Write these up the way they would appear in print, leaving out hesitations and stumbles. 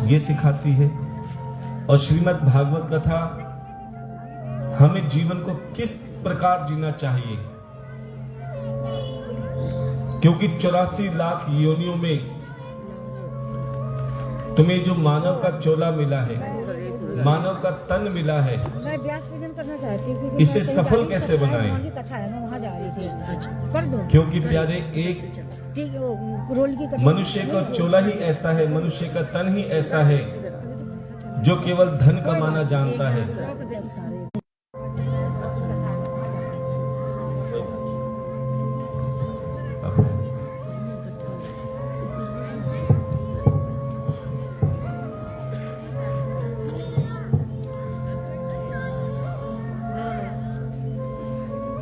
ये सिखाती है। और श्रीमद् भागवत कथा हमें जीवन को किस प्रकार जीना चाहिए, क्योंकि 84 लाख योनियों में तुम्हें जो मानव का चोला मिला है, मानव का तन मिला है, मैं व्यास पूजन करना चाहती हूँ। इसे सफल कैसे बनाएं? क्योंकि प्यारे, एक मनुष्य का चोला ही ऐसा है, मनुष्य का तन ही ऐसा है जो केवल धन कमाना जानता है।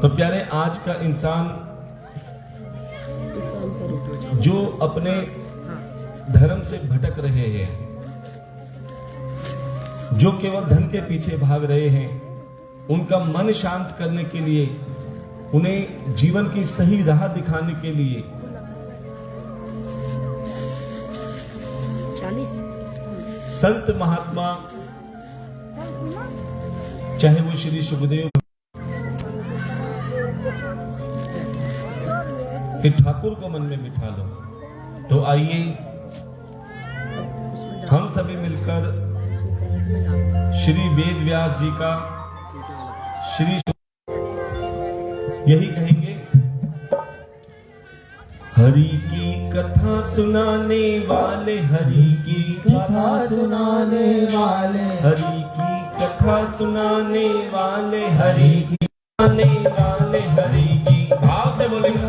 तो प्यारे, आज का इंसान जो अपने धर्म से भटक रहे हैं, जो केवल धन के पीछे भाग रहे हैं, उनका मन शांत करने के लिए, उन्हें जीवन की सही राह दिखाने के लिए 40 संत महात्मा, चाहे वो श्री सुखदेव कि ठाकुर को मन में बिठा लो। तो आइए हम सभी मिलकर श्री वेद व्यास जी का यही कहेंगे, हरि की कथा सुनाने वाले, हरि की कथा सुनाने वाले, हरि की कथा सुनाने वाले, हरि की सुनाने वाले, हरि की भाव से बोलेंगे,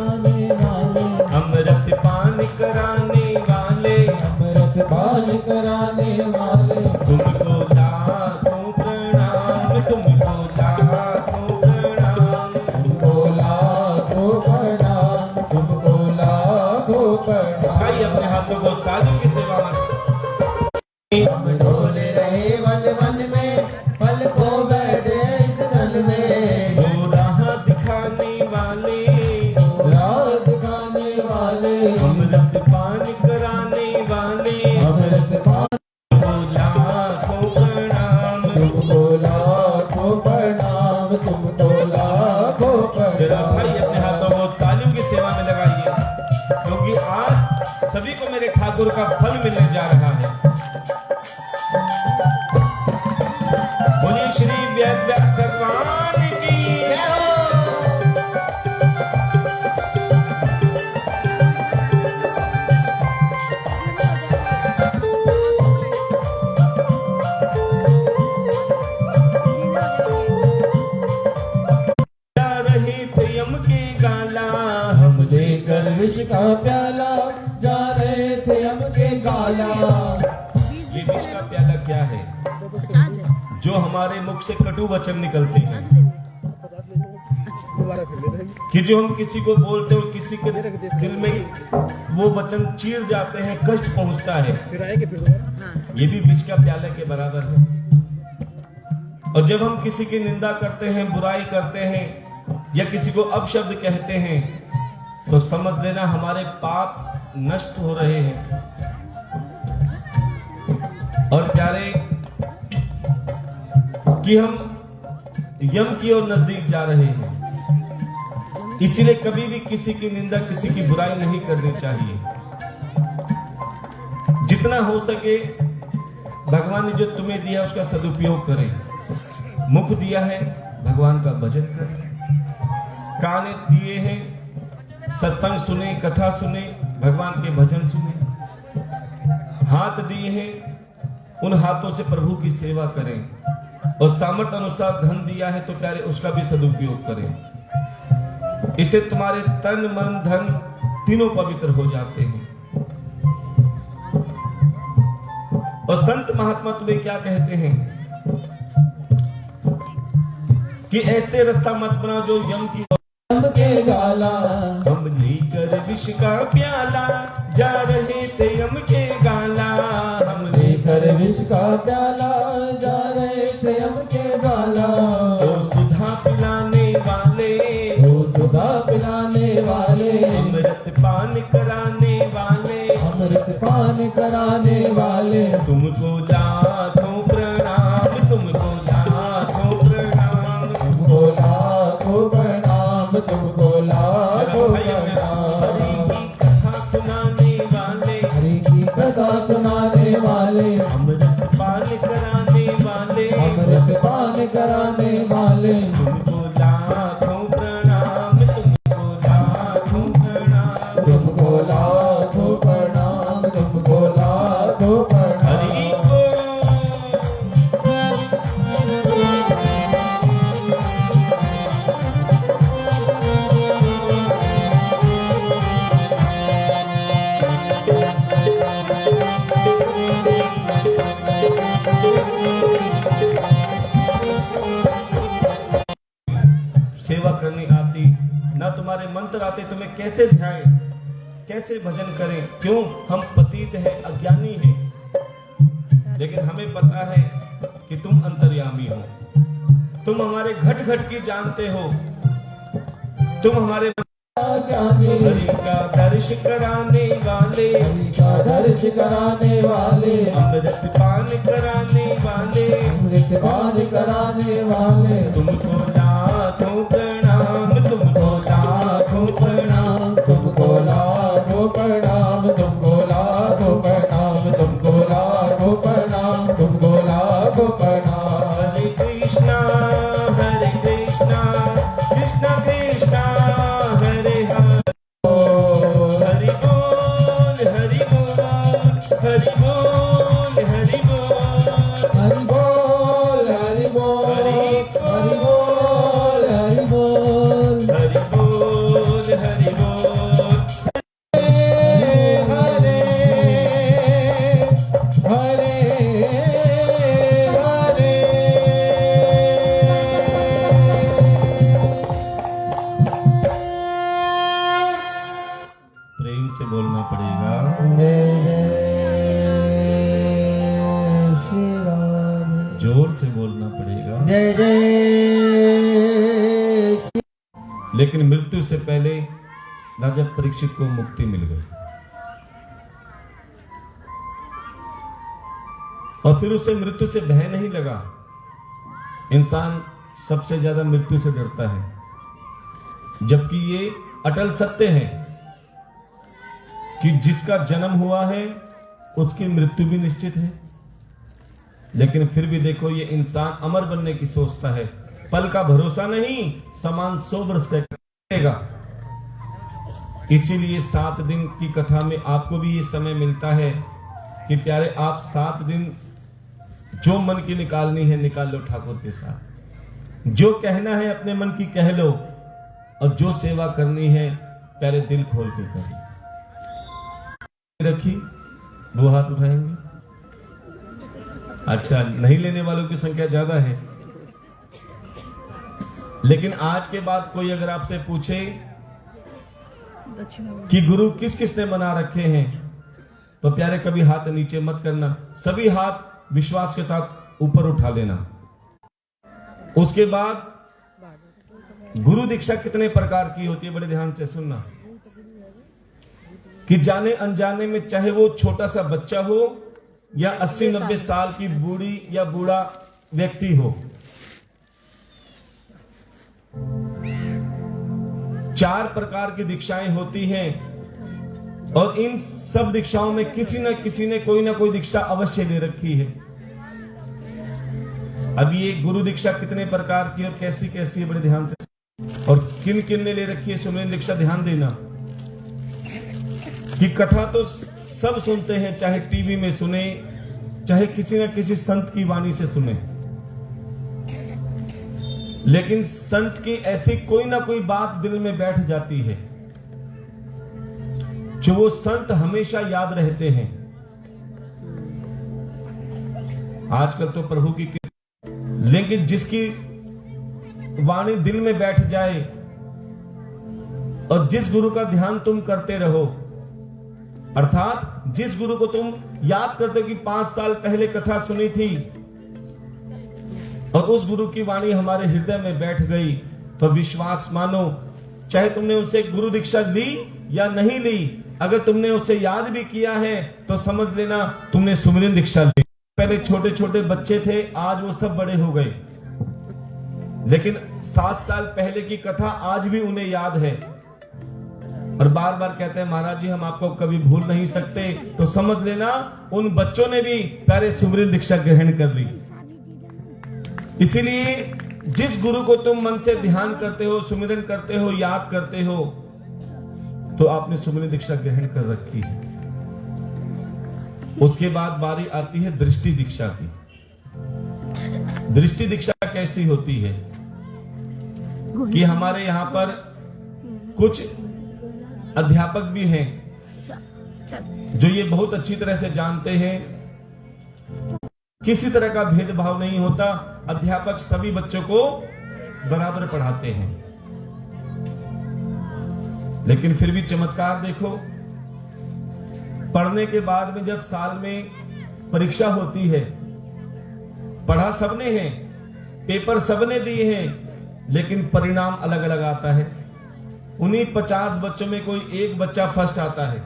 अमृत पान कराने वाले, अमृत पान कराने वाले, तुमको लाखों प्रणाम, तुमको लाखों प्रणाम, तुमको लाखों प्रणाम, तुमको लाखों प्रणाम। भाई अपने हाथों को तालियों की सेवा में हम डोल रहे वन वन में, पल को बैठे इस दल में, वो राह दिखाने वाले, राह दिखाने वाले, अमृत पान कराने वाले, अमृत पान, तुमको लाखों प्रणाम, तुमको लाखों प्रणाम, तुमको लाखों जरा भाई प्रणाम। अपने हाथों को तालियों की सेवा में लगाइए, क्योंकि आज सभी को मेरे ठाकुर का फल मिलने जा रहा है। बोलिए श्री वेद व्यास भगवान की जय हो। जा रहे थे यम के गाला, हम लेकर विष का प्याला, जा रहे थे हम के गाला। ये विष का प्याला क्या है? जो हमारे मुख से कटु वचन निकलते हैं, कि जो हम किसी को बोलते हो, किसी के दिल में वो वचन चीर जाते हैं, कष्ट पहुंचता है, ये भी विष का प्याले के बराबर है। और जब हम किसी की निंदा करते हैं, बुराई करते हैं, या किसी को अपशब्द कहते हैं, तो समझ लेना हमारे पाप नष्ट हो रहे हैं। और प्यारे, कि हम यम की ओर नजदीक जा रहे हैं, इसीलिए कभी भी किसी की निंदा, किसी की बुराई नहीं करनी चाहिए। जितना हो सके भगवान ने जो तुम्हें दिया उसका सदुपयोग करें। मुख दिया है, भगवान का भजन करें। कान दिए हैं, सत्संग सुने, कथा सुने, भगवान के भजन सुने। हाथ दिए हैं, उन हाथों से प्रभु की सेवा करें। और सामर्थ्य अनुसार धन दिया है तो प्यारे उसका भी सदुपयोग करें। इससे तुम्हारे तन मन धन तीनों पवित्र हो जाते हैं। और संत महात्मा तुम्हें क्या कहते हैं कि ऐसे रास्ता मत बनाओ जो यम की यम के गाला। हम लेकर विष का प्याला, जा रहे थे यम के गाला। हम लेकर विष का प्याला, जा रहे थे यम के गाला। ओ सुधा पिलाने वाले, ओ सुधा पिलाने वाले, अमृत पान कराने वाले, अमृत पान कराने वाले, तुमको लाखों प्रणाम, तुमको लाखों प्रणाम। तुमको लाखों प्रणाम, तुमको लाखों प्रणाम। कथा सुनाने वाले, हरि की कथा सुनाने वाले, अमृत पान कराने वाले, अमृत पान कराने वाले, तुमको लाखों प्रणाम, तुमको लाखों प्रणाम। तुमको लाखों प्रणाम, तुमको लाखों हरि प्रणाम। बोल। सेवा करनी आती ना, तुम्हारे मंत्र आते, तुम्हें कैसे ध्याए, कैसे भजन करें? क्यों? हम पतित हैं, अज्ञानी हैं, लेकिन हमें पता है कि तुम अंतर्यामी हो, तुम हमारे घट घट की जानते हो, तुम हमारे ज्ञानी, हरि का दर्श कराने वाले, हरि का दर्श कराने वाले, अमृत पान कराने वाले, अमृत पान कराने वाले, तुमको लाखों प्रणाम, तुमको लाखों प्रणाम। तुमको लाखों प्रणाम, तुमको लाखों प्रणाम, तुमको लाखों प्रणाम, तुमको लाखों प्रणाम। हरे कृष्णा कृष्णा कृष्णा हरे हरे, हरि बोल हरि बोल, हरि बोल हरि बोल। हरि बोल, हरि बोल, हरि बोल, हरि बोल। हरि बोल हरि बोल। हरे हरे हरे। प्रेम से बोलना पड़ेगा। जय जय श्री राधे, जोर से बोलना पड़ेगा। जय जय। लेकिन मृत्यु से पहले राजा परीक्षित को मुक्ति मिल गई, और फिर उसे मृत्यु से भय नहीं लगा। इंसान सबसे ज्यादा मृत्यु से डरता है, जबकि ये अटल सत्य है कि जिसका जन्म हुआ है उसकी मृत्यु भी निश्चित है। लेकिन फिर भी देखो, ये इंसान अमर बनने की सोचता है। पल का भरोसा नहीं, समान 100 वर्ष करेगा। इसीलिए 7 दिन की कथा में आपको भी ये समय मिलता है कि प्यारे, आप 7 दिन जो मन की निकालनी है निकाल लो ठाकुर के साथ। जो कहना है अपने मन की कह लो, और जो सेवा करनी है प्यारे दिल खोल के करो। रखी वो हाथ उठाएंगे। अच्छा, नहीं लेने वालों की संख्या ज्यादा है, लेकिन आज के बाद कोई अगर आपसे पूछे कि गुरु किस किस ने बना रखे हैं, तो प्यारे कभी हाथ नीचे मत करना, सभी हाथ विश्वास के साथ ऊपर उठा लेना। उसके बाद गुरु दीक्षा कितने प्रकार की होती है, बड़े ध्यान से सुनना, कि जाने अनजाने में, चाहे वो छोटा सा बच्चा हो या 80-90 साल की बूढ़ी या बूढ़ा व्यक्ति हो, 4 प्रकार की दीक्षाएं होती हैं, और इन सब दीक्षाओं में किसी न किसी ने कोई ना कोई दीक्षा अवश्य ले रखी है। अब ये गुरु दीक्षा कितने प्रकार की और कैसी कैसी है, बड़े ध्यान से, और किन किन ने ले रखी है सुमरन दीक्षा, ध्यान देना कि कथा तो सब सुनते हैं, चाहे टीवी में सुने, चाहे किसी न किसी संत की वाणी से सुने, लेकिन संत की ऐसी कोई ना कोई बात दिल में बैठ जाती है जो वो संत हमेशा याद रहते हैं। आजकल तो प्रभु की, लेकिन जिसकी वाणी दिल में बैठ जाए और जिस गुरु का ध्यान तुम करते रहो, अर्थात जिस गुरु को तुम याद करते हो कि 5 साल पहले कथा सुनी थी और उस गुरु की वाणी हमारे हृदय में बैठ गई, तो विश्वास मानो, चाहे तुमने उनसे गुरु दीक्षा ली या नहीं ली, अगर तुमने उसे याद भी किया है तो समझ लेना तुमने सुमिरन दीक्षा ली। पहले छोटे छोटे बच्चे थे, आज वो सब बड़े हो गए, लेकिन 7 साल पहले की कथा आज भी उन्हें याद है और बार बार कहते हैं महाराज जी हम आपको कभी भूल नहीं सकते। तो समझ लेना उन बच्चों ने भी प्यारे सुमिरन दीक्षा ग्रहण कर ली। इसीलिए जिस गुरु को तुम मन से ध्यान करते हो, सुमिरन करते हो, याद करते हो, तो आपने सुमिरन दीक्षा ग्रहण कर रखी है। उसके बाद बारी आती है दृष्टि दीक्षा की। दृष्टि दीक्षा कैसी होती है कि हमारे यहां पर कुछ अध्यापक भी हैं जो ये बहुत अच्छी तरह से जानते हैं, किसी तरह का भेदभाव नहीं होता, अध्यापक सभी बच्चों को बराबर पढ़ाते हैं। लेकिन फिर भी चमत्कार देखो, पढ़ने के बाद में जब साल में परीक्षा होती है, पढ़ा सबने है, पेपर सबने दिए हैं, लेकिन परिणाम अलग अलग आता है। उन्हीं 50 बच्चों में कोई एक बच्चा फर्स्ट आता है,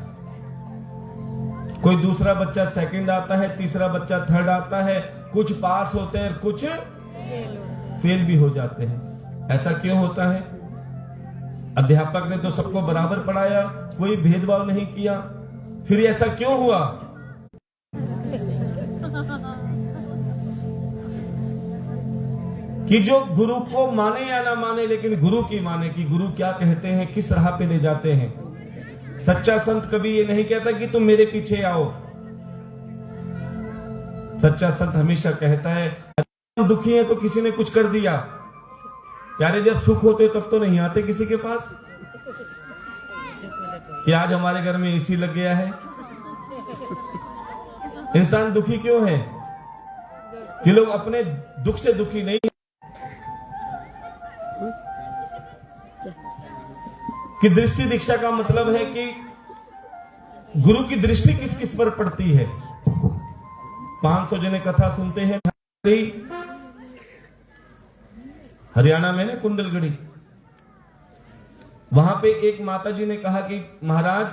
कोई दूसरा बच्चा सेकंड आता है, तीसरा बच्चा थर्ड आता है, कुछ पास होते हैं, कुछ फेल भी हो जाते हैं। ऐसा क्यों होता है? अध्यापक ने तो सबको बराबर पढ़ाया, कोई भेदभाव नहीं किया, फिर ऐसा क्यों हुआ? कि जो गुरु को माने या ना माने, लेकिन गुरु की माने कि गुरु क्या कहते हैं, किस राह पे ले जाते हैं। सच्चा संत कभी ये नहीं कहता कि तुम मेरे पीछे आओ। सच्चा संत हमेशा कहता है हम दुखी हैं तो किसी ने कुछ कर दिया। प्यारे जब सुख होते तब तो नहीं आते किसी के पास कि आज हमारे घर में एसी लग गया है। इंसान दुखी क्यों है? कि लोग अपने दुख से दुखी नहीं, कि दृष्टि दीक्षा का मतलब है कि गुरु की दृष्टि किस किस पर पड़ती है। 500 जने कथा सुनते हैं। हरियाणा में ना कुंडलगढ़ी, वहां पे एक माता जी ने कहा कि महाराज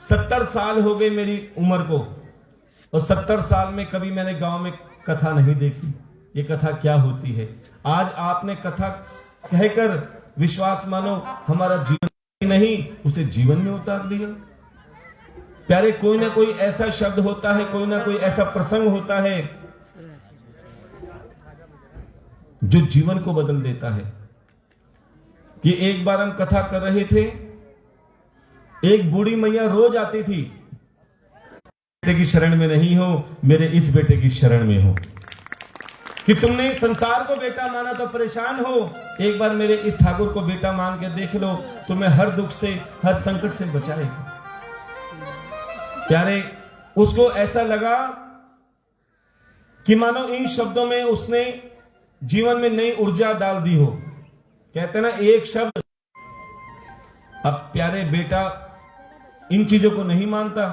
70 साल हो गए मेरी उम्र को, और 70 साल में कभी मैंने गांव में कथा नहीं देखी। ये कथा क्या होती है? आज आपने कथा कहकर विश्वास मानो हमारा जीवन नहीं, उसे जीवन में उतार दिया। प्यारे कोई ना कोई ऐसा शब्द होता है, कोई ना कोई ऐसा प्रसंग होता है जो जीवन को बदल देता है। कि एक बार हम कथा कर रहे थे, एक बूढ़ी मैया रोज आती थी, बेटे की शरण में नहीं हो, मेरे इस बेटे की शरण में हो। कि तुमने संसार को बेटा माना तो परेशान हो, एक बार मेरे इस ठाकुर को बेटा मान के देख लो, तुम्हें हर दुख से, हर संकट से बचाएगा। प्यारे उसको ऐसा लगा कि मानो इन शब्दों में उसने जीवन में नई ऊर्जा डाल दी हो। कहते ना एक शब्द। अब प्यारे बेटा इन चीजों को नहीं मानता,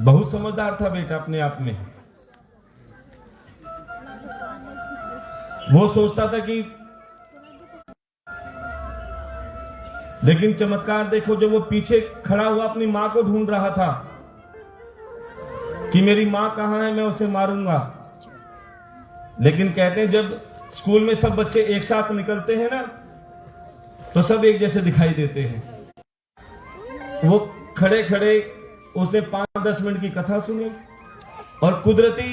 बहुत समझदार था बेटा अपने आप में। वो सोचता था कि, लेकिन चमत्कार देखो, जब वो पीछे खड़ा हुआ अपनी मां को ढूंढ रहा था कि मेरी मां कहां है, मैं उसे मारूंगा। लेकिन कहते हैं जब स्कूल में सब बच्चे एक साथ निकलते हैं ना, तो सब एक जैसे दिखाई देते हैं। वो खड़े खड़े उसने 5-10 मिनट की कथा सुनी, और कुदरती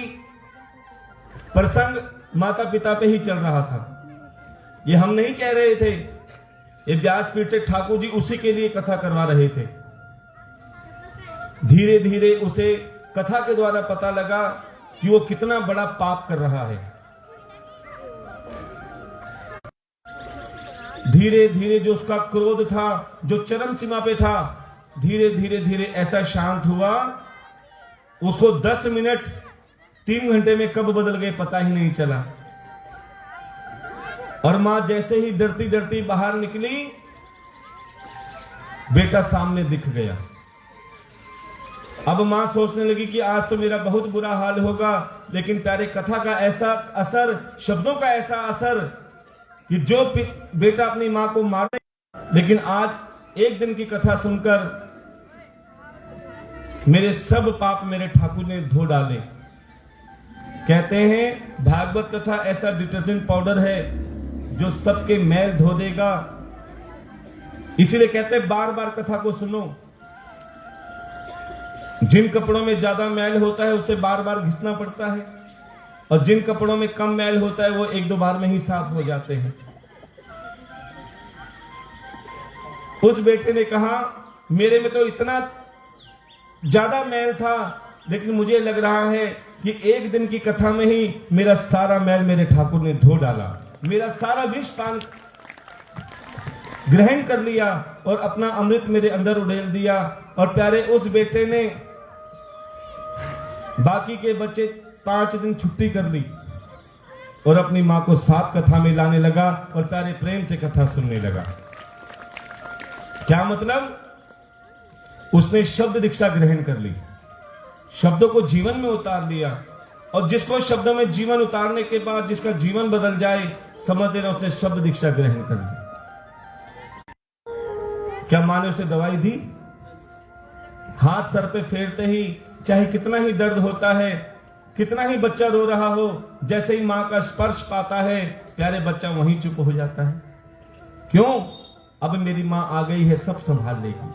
प्रसंग माता पिता पे ही चल रहा था। ये हम नहीं कह रहे थे, ये व्यासपीठ से ठाकुर जी उसी के लिए कथा करवा रहे थे। धीरे धीरे उसे कथा के द्वारा पता लगा कि वो कितना बड़ा पाप कर रहा है। धीरे धीरे जो उसका क्रोध था, जो चरम सीमा पे था, धीरे धीरे धीरे ऐसा शांत हुआ, उसको 10 मिनट 3 घंटे में कब बदल गए पता ही नहीं चला। और मां जैसे ही डरती डरती बाहर निकली, बेटा सामने दिख गया। अब मां सोचने लगी कि आज तो मेरा बहुत बुरा हाल होगा, लेकिन प्यारे कथा का ऐसा असर, शब्दों का ऐसा असर कि जो बेटा अपनी मां को मारे, लेकिन आज एक दिन की कथा सुनकर मेरे सब पाप मेरे ठाकुर ने धो डाले। कहते हैं भागवत कथा ऐसा डिटर्जेंट पाउडर है जो सबके मैल धो देगा। इसीलिए कहते हैं बार बार कथा को सुनो। जिन कपड़ों में ज्यादा मैल होता है उसे बार बार घिसना पड़ता है, और जिन कपड़ों में कम मैल होता है वो एक दो बार में ही साफ हो जाते हैं। उस बेटे ने कहा मेरे में तो इतना ज्यादा मैल था, लेकिन मुझे लग रहा है कि एक दिन की कथा में ही मेरा सारा मैल मेरे ठाकुर ने धो डाला, मेरा सारा विष पान ग्रहण कर लिया और अपना अमृत मेरे अंदर उड़ेल दिया। और प्यारे उस बेटे ने बाकी के बच्चे 5 दिन छुट्टी कर ली और अपनी मां को साथ कथा में लाने लगा और प्यारे प्रेम से कथा सुनने लगा। क्या मतलब? उसने शब्द दीक्षा ग्रहण कर ली, शब्दों को जीवन में उतार लिया, और जिसको शब्दों में जीवन उतारने के बाद जिसका जीवन बदल जाए, समझ लेना उसने शब्द दीक्षा ग्रहण कर ली। क्या मां ने उसे दवाई दी? हाथ सर पे फेरते ही चाहे कितना ही दर्द होता है, कितना ही बच्चा रो रहा हो, जैसे ही मां का स्पर्श पाता है प्यारे बच्चा वहीं चुप हो जाता है। क्यों? अब मेरी मां आ गई है, सब संभाल लेगी।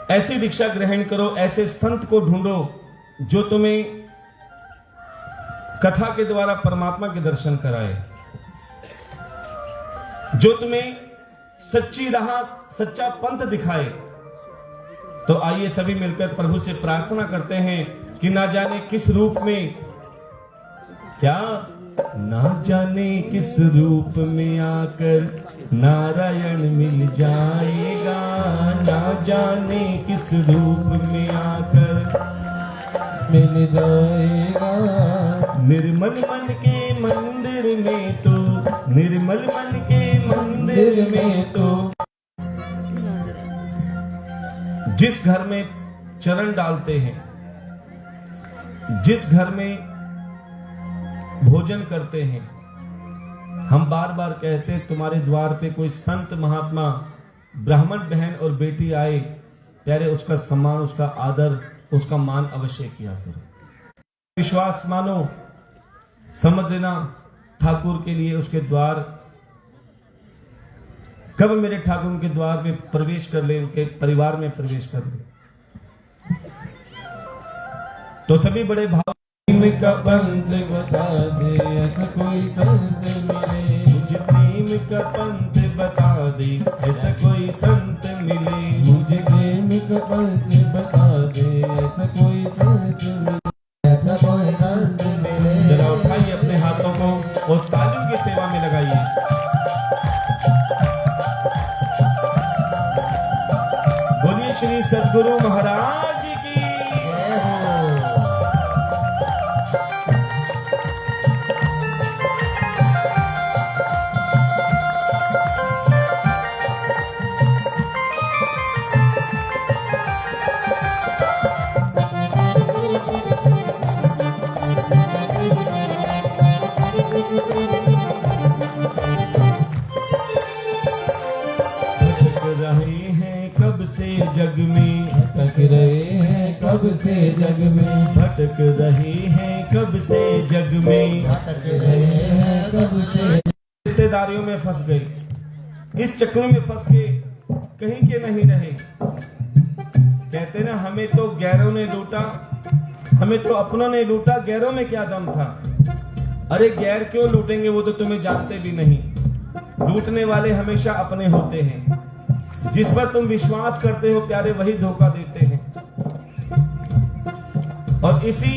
ऐसी दीक्षा ग्रहण करो, ऐसे संत को ढूंढो जो तुम्हें कथा के द्वारा परमात्मा के दर्शन कराए, जो तुम्हें सच्ची राह, सच्चा पंथ दिखाए। तो आइए सभी मिलकर प्रभु से प्रार्थना करते हैं कि ना जाने किस रूप में, क्या ना जाने किस रूप में आकर नारायण मिल जाएगा, ना जाने किस रूप में आकर मिल जाएगा। निर्मल मन के मंदिर में तो, निर्मल मन के मंदिर में तो, जिस घर में चरण डालते हैं, जिस घर में भोजन करते हैं, हम बार बार कहते हैं तुम्हारे द्वार पे कोई संत महात्मा ब्राह्मण बहन और बेटी आए, प्यारे उसका सम्मान, उसका आदर, उसका मान अवश्य किया करो। विश्वास मानो, समझ लेना ठाकुर के लिए उसके द्वार, कब मेरे ठाकुर के द्वार में प्रवेश कर ले, उनके परिवार में प्रवेश कर ले। तो सभी बड़े भाव का पंथ बता दे, ऐसा कोई संत मिले, मुझे प्रेम का पंथ बता दे, ऐसा कोई संत मिले, मुझे प्रेम का पंथ बता दे, ऐसा कोई संत मिले, ऐसा कोई संत मिले। जरा उठाइए अपने हाथों को और तालियों की सेवा में लगाइए। बोलिए श्री सद्गुरु महाराज की जय हो। जग में भटक रहे हैं, कब से जग में भटक रहे हैं, कब से जग में भटक रहे हैं, कब से। रिश्तेदारियों में फंस गए, इस चक्कर में फंस के कहीं के नहीं रहे। कहते ना हमें तो गैरों ने लूटा, हमें तो अपनों ने लूटा, गैरों में क्या दम था। अरे गैर क्यों लूटेंगे, वो तो तुम्हें जानते भी नहीं। लूटने वाले हमेशा अपने होते हैं, जिस पर तुम विश्वास करते हो प्यारे वही धोखा देते हैं। और इसी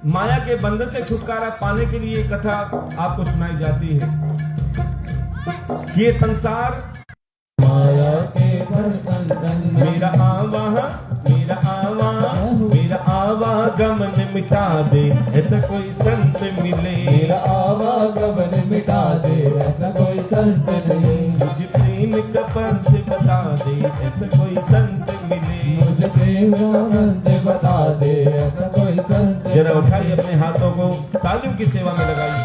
माया के बंधन से छुटकारा पाने के लिए कथा आपको सुनाई जाती है कि ये संसार माया के बंधन, मेरा आवागमन मिटा दे, ऐसा कोई संत मिले, मेरा आवागमन मिटा दे, ऐसा कोई संत मिले, मुझे प्रेम का पंथ बता दे, ऐसा कोई संत मिले, मुझे प्रेम का पंथ बता दे, ऐसा कोई संत। जरा उठाइए अपने हाथों को तालियों की सेवा में लगाइए।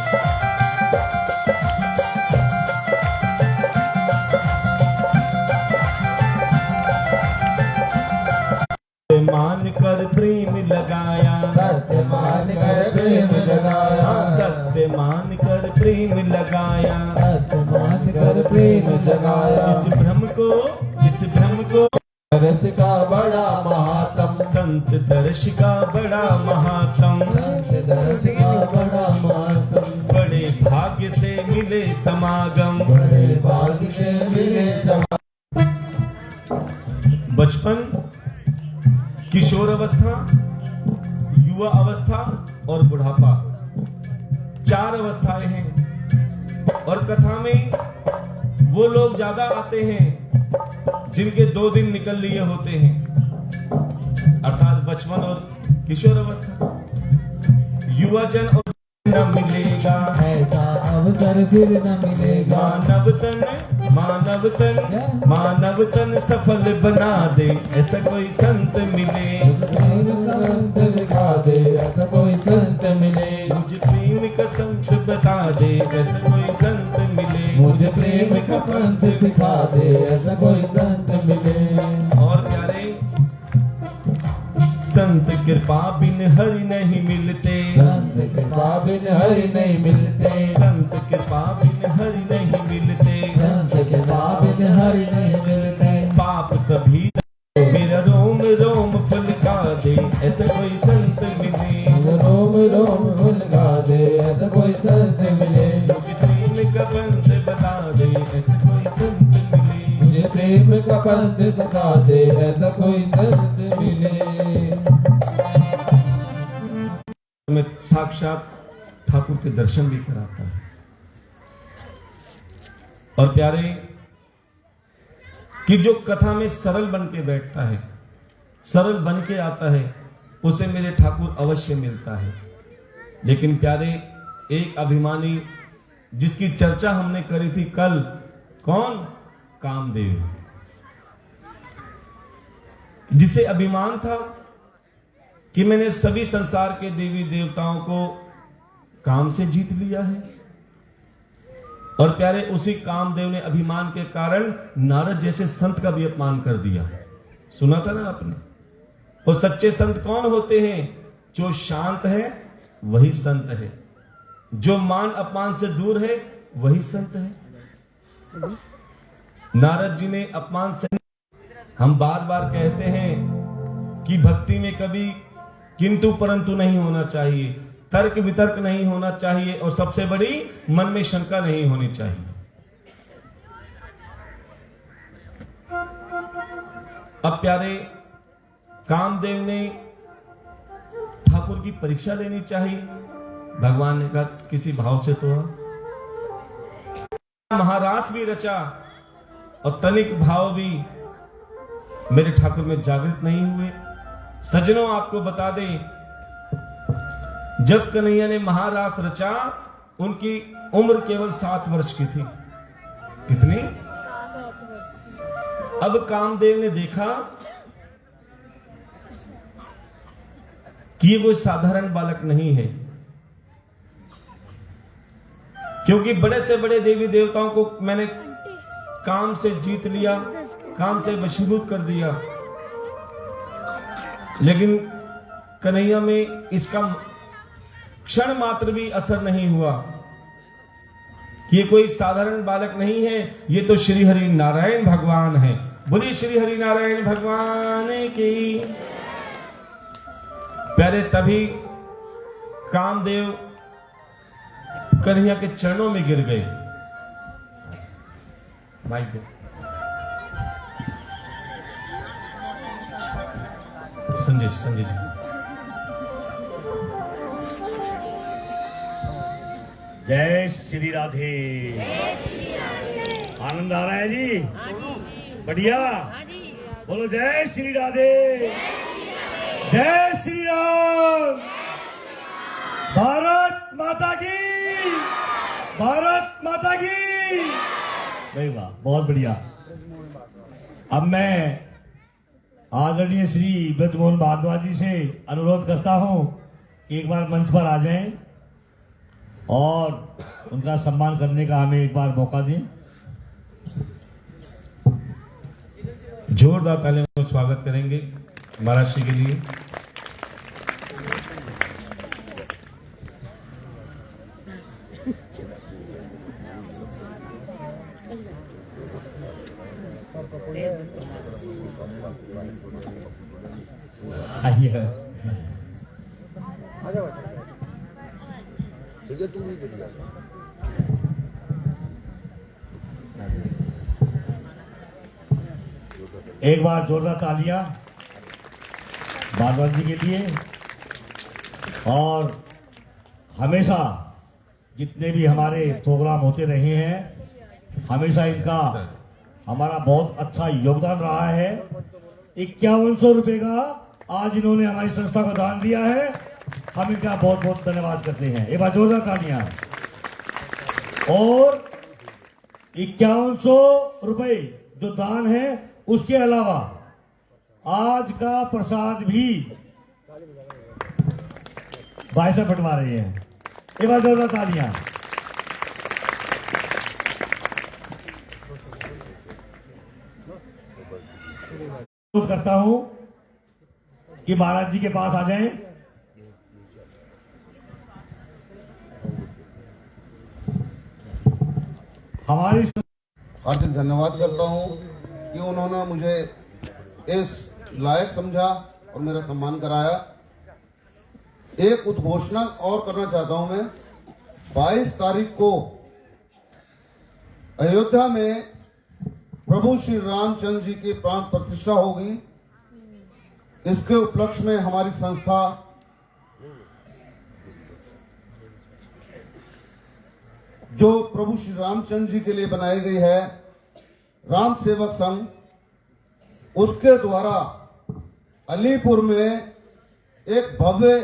सत्य मान कर प्रेम लगाया, सत्य मान कर प्रेम लगाया, सत्य मान कर प्रेम जगाया। इस भ्रम को दर्श का बड़ा महात्म, संत दर्श का बड़ा महात्म, संत दर्श का बड़ा महात्म। बड़े भाग्य से मिले समागम, बड़े भाग्य से मिले समागम। बचपन, किशोर अवस्था, युवा अवस्था और बुढ़ापा, 4 अवस्थाएं हैं। और कथा में वो लोग ज्यादा आते हैं जिनके 2 दिन निकल लिए होते हैं, अर्थात बचपन और किशोर अवस्था। युवा जन और न मिलेगा ऐसा अवसर फिर न मिलेगा। मानव तन सफल बना दे, ऐसा कोई संत मिले। संत दिखा दे, ऐसा कोई संत मिले। मुझे प्रेम का संत बता दे, ऐसा कोई संत मिले। मुझे प्रेम का पंथ सिखा दे, ऐसा कोई संत मिले। और प्यारे, संत कृपा बिन हरि नहीं मिलते, संत कृपा बिन हरि नहीं मिलते, संत कृपा बिन हरि नहीं मिलते, संत कृपा बिन हरि नहीं मिलते। पाप सभी मेरा रोम रोम फुलका दे, ऐसा कोई संत मिले। रोम रोम फुलका दे, ऐसा कोई संत मिले। मुझे प्रेम का पंथ बता दे, ऐसा कोई संत मिले। मुझे प्रेम का पंथ सिखा दे, ऐसा कोई संत मिले। में साक्षात ठाकुर के दर्शन भी कराता है। और प्यारे, कि जो कथा में सरल बन के बैठता है, सरल बन के आता है, उसे मेरे ठाकुर अवश्य मिलता है। लेकिन प्यारे, एक अभिमानी जिसकी चर्चा हमने करी थी कल, कौन? कामदेव, जिसे अभिमान था कि मैंने सभी संसार के देवी देवताओं को काम से जीत लिया है। और प्यारे, उसी कामदेव ने अभिमान के कारण नारद जैसे संत का भी अपमान कर दिया। सुना था ना आपने? और सच्चे संत कौन होते हैं? जो शांत है वही संत है, जो मान अपमान से दूर है वही संत है। नारद जी ने अपमान से, हम बार बार कहते हैं कि भक्ति में कभी किंतु परंतु नहीं होना चाहिए, तर्क वितर्क नहीं होना चाहिए, और सबसे बड़ी मन में शंका नहीं होनी चाहिए। अब प्यारे, कामदेव ने ठाकुर की परीक्षा लेनी चाहिए। भगवान ने कहा किसी भाव से तो महारास भी रचा और तनिक भाव भी मेरे ठाकुर में जागृत नहीं हुए। सज्जनों, आपको बता दें, जब कन्हैया ने महारास रचा, उनकी उम्र केवल 7 वर्ष की थी। कितनी? अब कामदेव ने देखा कि ये कोई साधारण बालक नहीं है, क्योंकि बड़े से बड़े देवी देवताओं को मैंने काम से जीत लिया, काम से वशीभूत कर दिया, लेकिन कन्हैया में इसका क्षण मात्र भी असर नहीं हुआ कि ये कोई साधारण बालक नहीं है, ये तो श्री हरि नारायण भगवान है। बोलिए श्री हरि नारायण भगवान की। प्यारे, तभी कामदेव कन्हैया के चरणों में गिर गए। माइक दो। संजय जी। जय श्री राधे। आनंद आ रहा है जी? बढ़िया। बोलो जय श्री राधे। जय श्री राम। भारत माता की, भारत माता की। भाई वाह, बहुत बढ़िया। अब मैं आदरणीय श्री ब्रजमोहन भारद्वाज जी से अनुरोध करता हूं कि एक बार मंच पर आ जाएं और उनका सम्मान करने का हमें एक बार मौका दें। जोरदार तालियों से स्वागत करेंगे महाराज श्री के लिए। आइए। एक बार जोरदार तालियां बागवान जी के लिए। और हमेशा जितने भी हमारे प्रोग्राम होते रहे हैं, हमेशा इनका हमारा बहुत अच्छा योगदान रहा है। 5100 रुपए का आज इन्होंने हमारी संस्था को दान दिया है। हम इनका बहुत बहुत धन्यवाद करते हैं। एक बार जोरदार तालियां। और 5100 रुपए जो दान है, उसके अलावा आज का प्रसाद भी भाई साहब बंटवा रहे हैं। एक बार जोरदार तालियां। करता हूं कि महाराज जी के पास आ जाएं। हमारी हार्दिक धन्यवाद करता हूं कि उन्होंने मुझे इस लायक समझा और मेरा सम्मान कराया। एक उद्घोषणा और करना चाहता हूं मैं। 22 तारीख को अयोध्या में प्रभु श्री रामचंद्र जी की प्राण प्रतिष्ठा होगी। इसके उपलक्ष्य में हमारी संस्था जो प्रभु श्री रामचंद्र जी के लिए बनाई गई है, राम सेवक संघ, उसके द्वारा अलीपुर में एक भव्य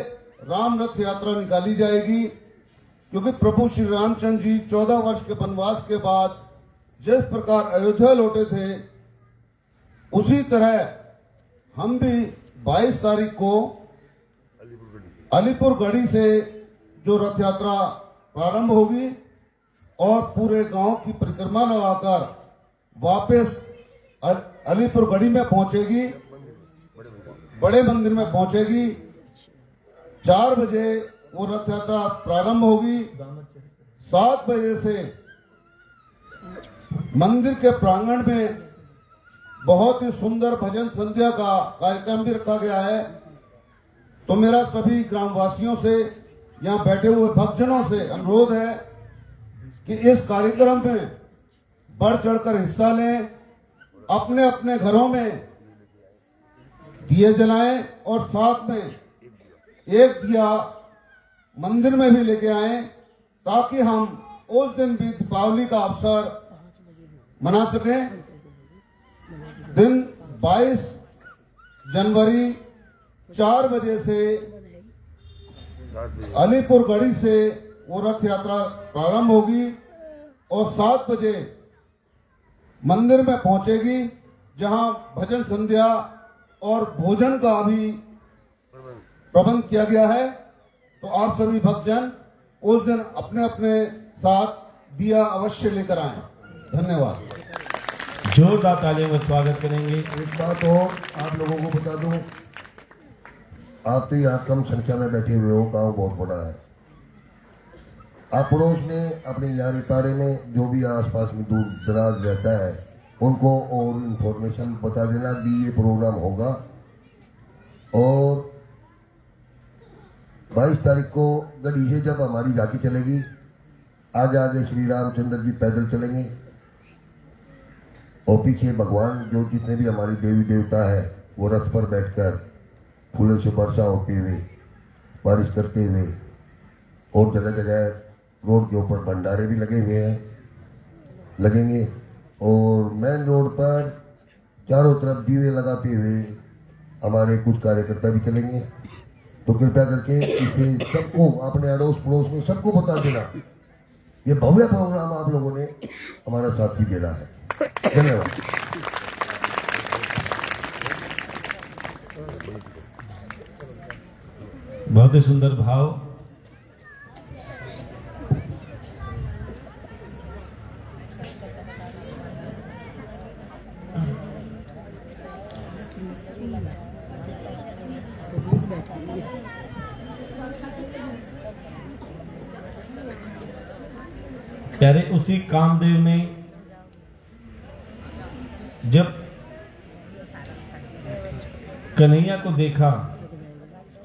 राम रथ यात्रा निकाली जाएगी। क्योंकि प्रभु श्री रामचंद्र जी 14 वर्ष के वनवास के बाद जिस प्रकार अयोध्या लौटे थे, उसी तरह हम भी 22 तारीख को अलीपुर गढ़ी से जो रथ यात्रा प्रारंभ होगी और पूरे गांव की परिक्रमा लगाकर वापस अलीपुर गढ़ी में पहुंचेगी, बड़े मंदिर में पहुंचेगी। 4 बजे वो रथ यात्रा प्रारंभ होगी। 7 बजे से मंदिर के प्रांगण में बहुत ही सुंदर भजन संध्या का कार्यक्रम भी रखा गया है। तो मेरा सभी ग्रामवासियों से, यहाँ बैठे हुए भक्तजनों से अनुरोध है कि इस कार्यक्रम में बढ़ चढ़कर हिस्सा लें। अपने अपने घरों में दिए जलाएं और साथ में एक दिया मंदिर में भी लेके आएं, ताकि हम उस दिन भी दीपावली का अवसर मना सकें। दिन 22 जनवरी 4 बजे से अलीपुर गढ़ी से वो रथ यात्रा प्रारंभ होगी और 7 बजे मंदिर में पहुंचेगी, जहां भजन संध्या और भोजन का भी प्रबंध किया गया है। तो आप सभी भक्तजन उस दिन अपने अपने साथ दिया अवश्य लेकर आएं। धन्यवाद। जोरदार तालियों में स्वागत करेंगे। एक बात और आप लोगों को बता दूं, आप तो यहाँ कम संख्या में बैठे हुए हो, गांव बहुत बड़ा है। आप पड़ोस में अपने यारी पारे में जो भी आसपास में दूर दराज रहता है, उनको और इन्फॉर्मेशन बता देना भी ये प्रोग्राम होगा। और 22 तारीख को गढ़ी से जब हमारी झांकी चलेगी, आगे आगे श्री रामचंद्र जी पैदल चलेंगे और पीछे भगवान जो जितने भी हमारी देवी देवता है वो रथ पर बैठकर फूलों से वर्षा होते हुए, बारिश करते हुए, और जगह जगह रोड के ऊपर भंडारे भी लगे हुए हैं, लगेंगे। और मेन रोड पर चारों तरफ दीवे लगाते हुए हमारे कुछ कार्यकर्ता भी चलेंगे। तो कृपया करके इसे सबको, अपने अड़ोस पड़ोस में सबको बता देना, ये भव्य प्रोग्राम आप लोगों ने हमारा साथ भी देना है। धन्यवाद। बहुत ही सुंदर भाव। प्यारे उसी कामदेव ने जब कन्हैया को देखा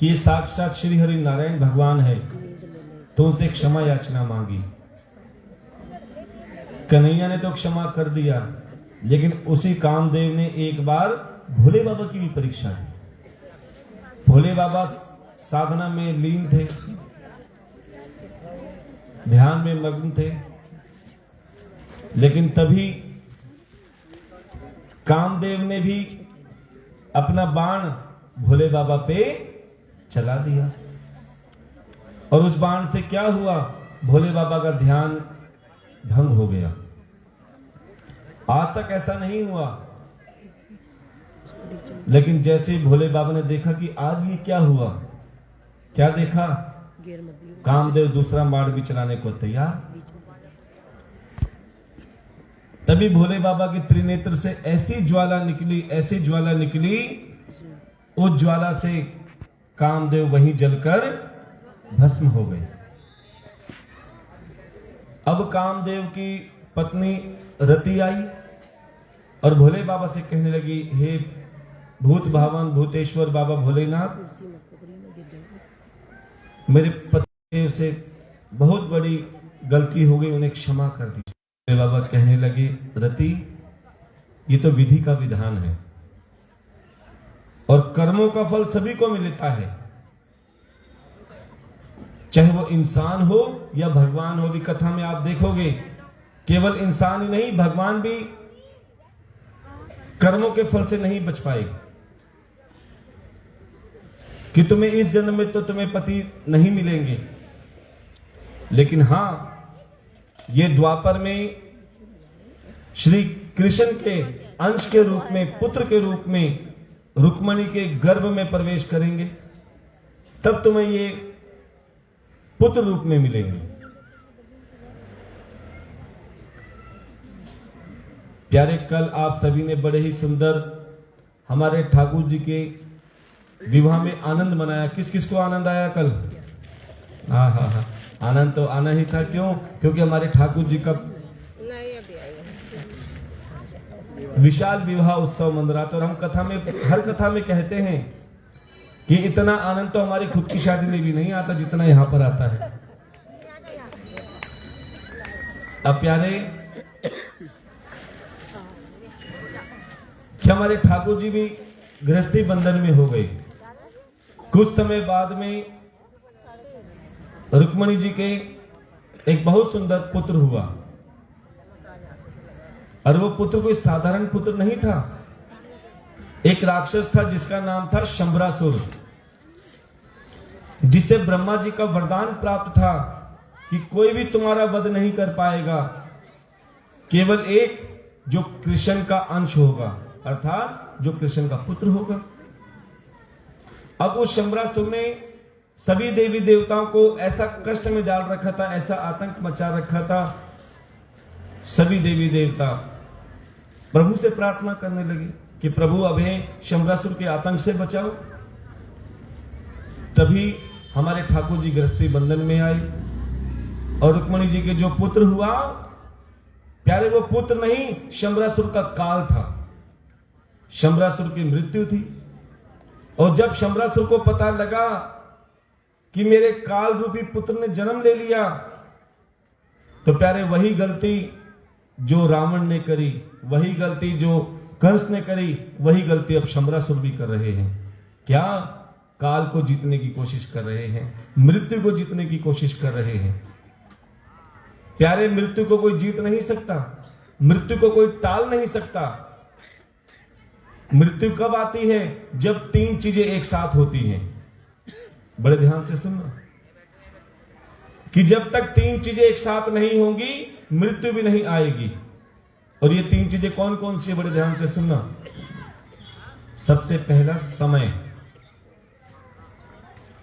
कि ये साक्षात श्री हरि नारायण भगवान है, तो उनसे क्षमा याचना मांगी। कन्हैया ने तो क्षमा कर दिया, लेकिन उसी कामदेव ने एक बार भोले बाबा की भी परीक्षा ली। भोले बाबा साधना में लीन थे, ध्यान में मग्न थे, लेकिन तभी कामदेव ने भी अपना बाण भोले बाबा पे चला दिया, और उस बाण से क्या हुआ, भोले बाबा का ध्यान भंग हो गया। आज तक ऐसा नहीं हुआ, लेकिन जैसे ही भोले बाबा ने देखा कि आज ये क्या हुआ, क्या देखा, कामदेव दूसरा बाण भी चलाने को तैयार। तभी भोले बाबा के त्रिनेत्र से ऐसी ज्वाला निकली, ऐसी ज्वाला निकली, उस ज्वाला से कामदेव वहीं जलकर भस्म हो गए। अब कामदेव की पत्नी रति आई और भोले बाबा से कहने लगी, हे भूत भावन भूतेश्वर बाबा भोलेनाथ, मेरे पति से बहुत बड़ी गलती हो गई, उन्हें क्षमा कर दीजिए। भोले बाबा कहने लगे, रति, ये तो विधि का विधान है और कर्मों का फल सभी को मिलता है, चाहे वो इंसान हो या भगवान हो। भी कथा में आप देखोगे केवल इंसान ही नहीं, भगवान भी कर्मों के फल से नहीं बच पाए। कि तुम्हें इस जन्म में तो तुम्हें पति नहीं मिलेंगे, लेकिन हां, ये द्वापर में श्री कृष्ण के अंश के रूप में, पुत्र के रूप में रुक्मणी के गर्भ में प्रवेश करेंगे, तब तुम्हें ये पुत्र रूप में मिलेंगे। प्यारे, कल आप सभी ने बड़े ही सुंदर हमारे ठाकुर जी के विवाह में आनंद मनाया। किस किस को आनंद आया कल? हाँ हाँ हाँ, आनंद तो आना ही था। क्यों? क्योंकि हमारे ठाकुर जी का विशाल विवाह उत्सव मन रहा था। और हम कथा में, हर कथा में कहते हैं कि इतना आनंद तो हमारी खुद की शादी में भी नहीं आता जितना यहां पर आता है। अब प्यारे, क्या हमारे ठाकुर जी भी गृहस्थी बंधन में हो गए। कुछ समय बाद में रुक्मणी जी के एक बहुत सुंदर पुत्र हुआ, और वो पुत्र कोई साधारण पुत्र नहीं था। एक राक्षस था जिसका नाम था शंबरासुर, जिसे ब्रह्मा जी का वरदान प्राप्त था कि कोई भी तुम्हारा वध नहीं कर पाएगा, केवल एक जो कृष्ण का अंश होगा, अर्थात जो कृष्ण का पुत्र होगा। अब उस शंबरासुर ने सभी देवी देवताओं को ऐसा कष्ट में डाल रखा था, ऐसा आतंक मचा रखा था। सभी देवी देवता प्रभु से प्रार्थना करने लगे कि प्रभु अभय शंबरासुर के आतंक से बचाओ। तभी हमारे ठाकुर जी गृहस्थी बंधन में आए, और रुक्मणी जी के जो पुत्र हुआ, प्यारे, वो पुत्र नहीं, शंबरासुर का काल था। शंबरासुर की मृत्यु थी, और जब शंबरासुर को पता लगा कि मेरे काल रूपी पुत्र ने जन्म ले लिया, तो प्यारे, वही गलती जो रावण ने करी, वही गलती जो कंस ने करी, वही गलती अब शंबरासुर भी कर रहे हैं। क्या? काल को जीतने की कोशिश कर रहे हैं, मृत्यु को जीतने की कोशिश कर रहे हैं। प्यारे, मृत्यु को कोई जीत नहीं सकता, मृत्यु को कोई टाल नहीं सकता। मृत्यु कब आती है? जब तीन चीजें एक साथ होती हैं। बड़े ध्यान से सुनना कि जब तक तीन चीजें एक साथ नहीं होंगी, मृत्यु भी नहीं आएगी। और ये तीन चीजें कौन कौन सी? बड़े ध्यान से सुनना। सबसे पहला, समय।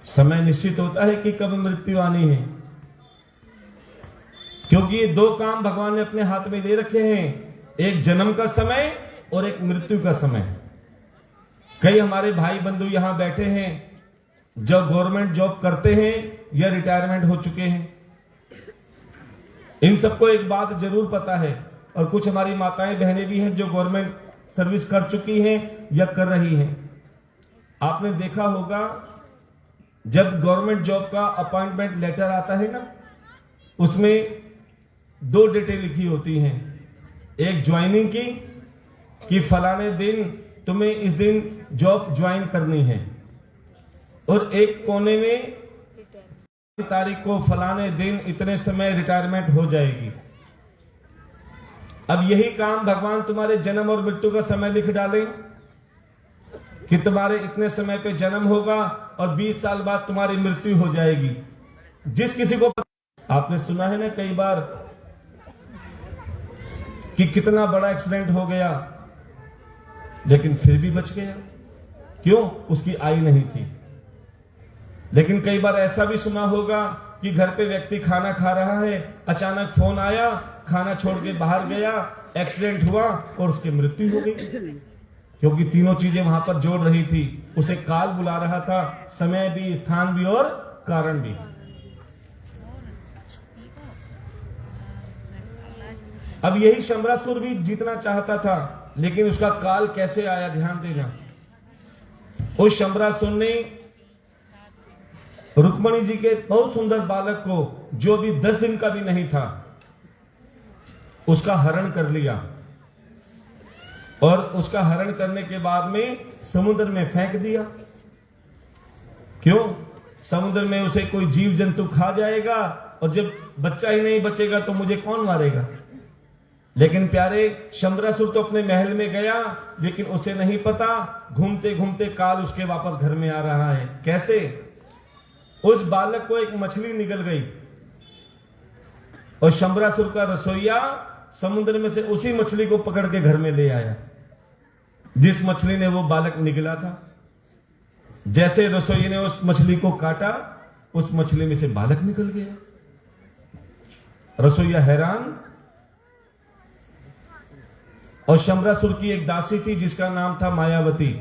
समय निश्चित होता है कि कब मृत्यु आनी है, क्योंकि ये दो काम भगवान ने अपने हाथ में ले रखे हैं, एक जन्म का समय और एक मृत्यु का समय। कई हमारे भाई बंधु यहां बैठे हैं जो गवर्नमेंट जॉब करते हैं या रिटायरमेंट हो चुके हैं। इन सबको एक बात जरूर पता है, और कुछ हमारी माताएं बहनें भी हैं जो गवर्नमेंट सर्विस कर चुकी हैं या कर रही हैं। आपने देखा होगा जब गवर्नमेंट जॉब का अपॉइंटमेंट लेटर आता है ना, उसमें 2 डेटें लिखी होती हैं। एक ज्वाइनिंग की कि फलाने दिन तुम्हें इस दिन जॉब ज्वाइन करनी है, और एक कोने में तारीख को फलाने दिन इतने समय रिटायरमेंट हो जाएगी। अब यही काम भगवान तुम्हारे जन्म और मृत्यु का समय लिख डालें कि तुम्हारे इतने समय पे जन्म होगा और 20 साल बाद तुम्हारी मृत्यु हो जाएगी। जिस किसी को आपने सुना है ना कई बार कि कितना बड़ा एक्सीडेंट हो गया लेकिन फिर भी बच गया, क्यों? उसकी आयु नहीं थी। लेकिन कई बार ऐसा भी सुना होगा कि घर पे व्यक्ति खाना खा रहा है, अचानक फोन आया, खाना छोड़ के बाहर गया, एक्सीडेंट हुआ और उसकी मृत्यु हो गई, क्योंकि तीनों चीजें वहां पर जोड़ रही थी। उसे काल बुला रहा था, समय भी, स्थान भी और कारण भी। अब यही शंबरासुर भी जीतना चाहता था, लेकिन उसका काल कैसे आया, ध्यान देना। उस शंबरासुर ने रुक्मणी जी के बहुत सुंदर बालक को, जो भी 10 दिन का भी नहीं था, उसका हरण कर लिया, और उसका हरण करने के बाद में समुद्र में फेंक दिया। क्यों? समुद्र में उसे कोई जीव जंतु खा जाएगा, और जब बच्चा ही नहीं बचेगा तो मुझे कौन मारेगा। लेकिन प्यारे, शंबरासुर तो अपने महल में गया, लेकिन उसे नहीं पता घूमते घूमते काल उसके वापस घर में आ रहा है। कैसे? उस बालक को एक मछली निगल गई, और शंबरासुर का रसोइया समुद्र में से उसी मछली को पकड़ के घर में ले आया, जिस मछली ने वो बालक निगला था। जैसे रसोइये ने उस मछली को काटा, उस मछली में से बालक निकल गया। रसोइया हैरान। और शंबरासुर की एक दासी थी जिसका नाम था मायावती।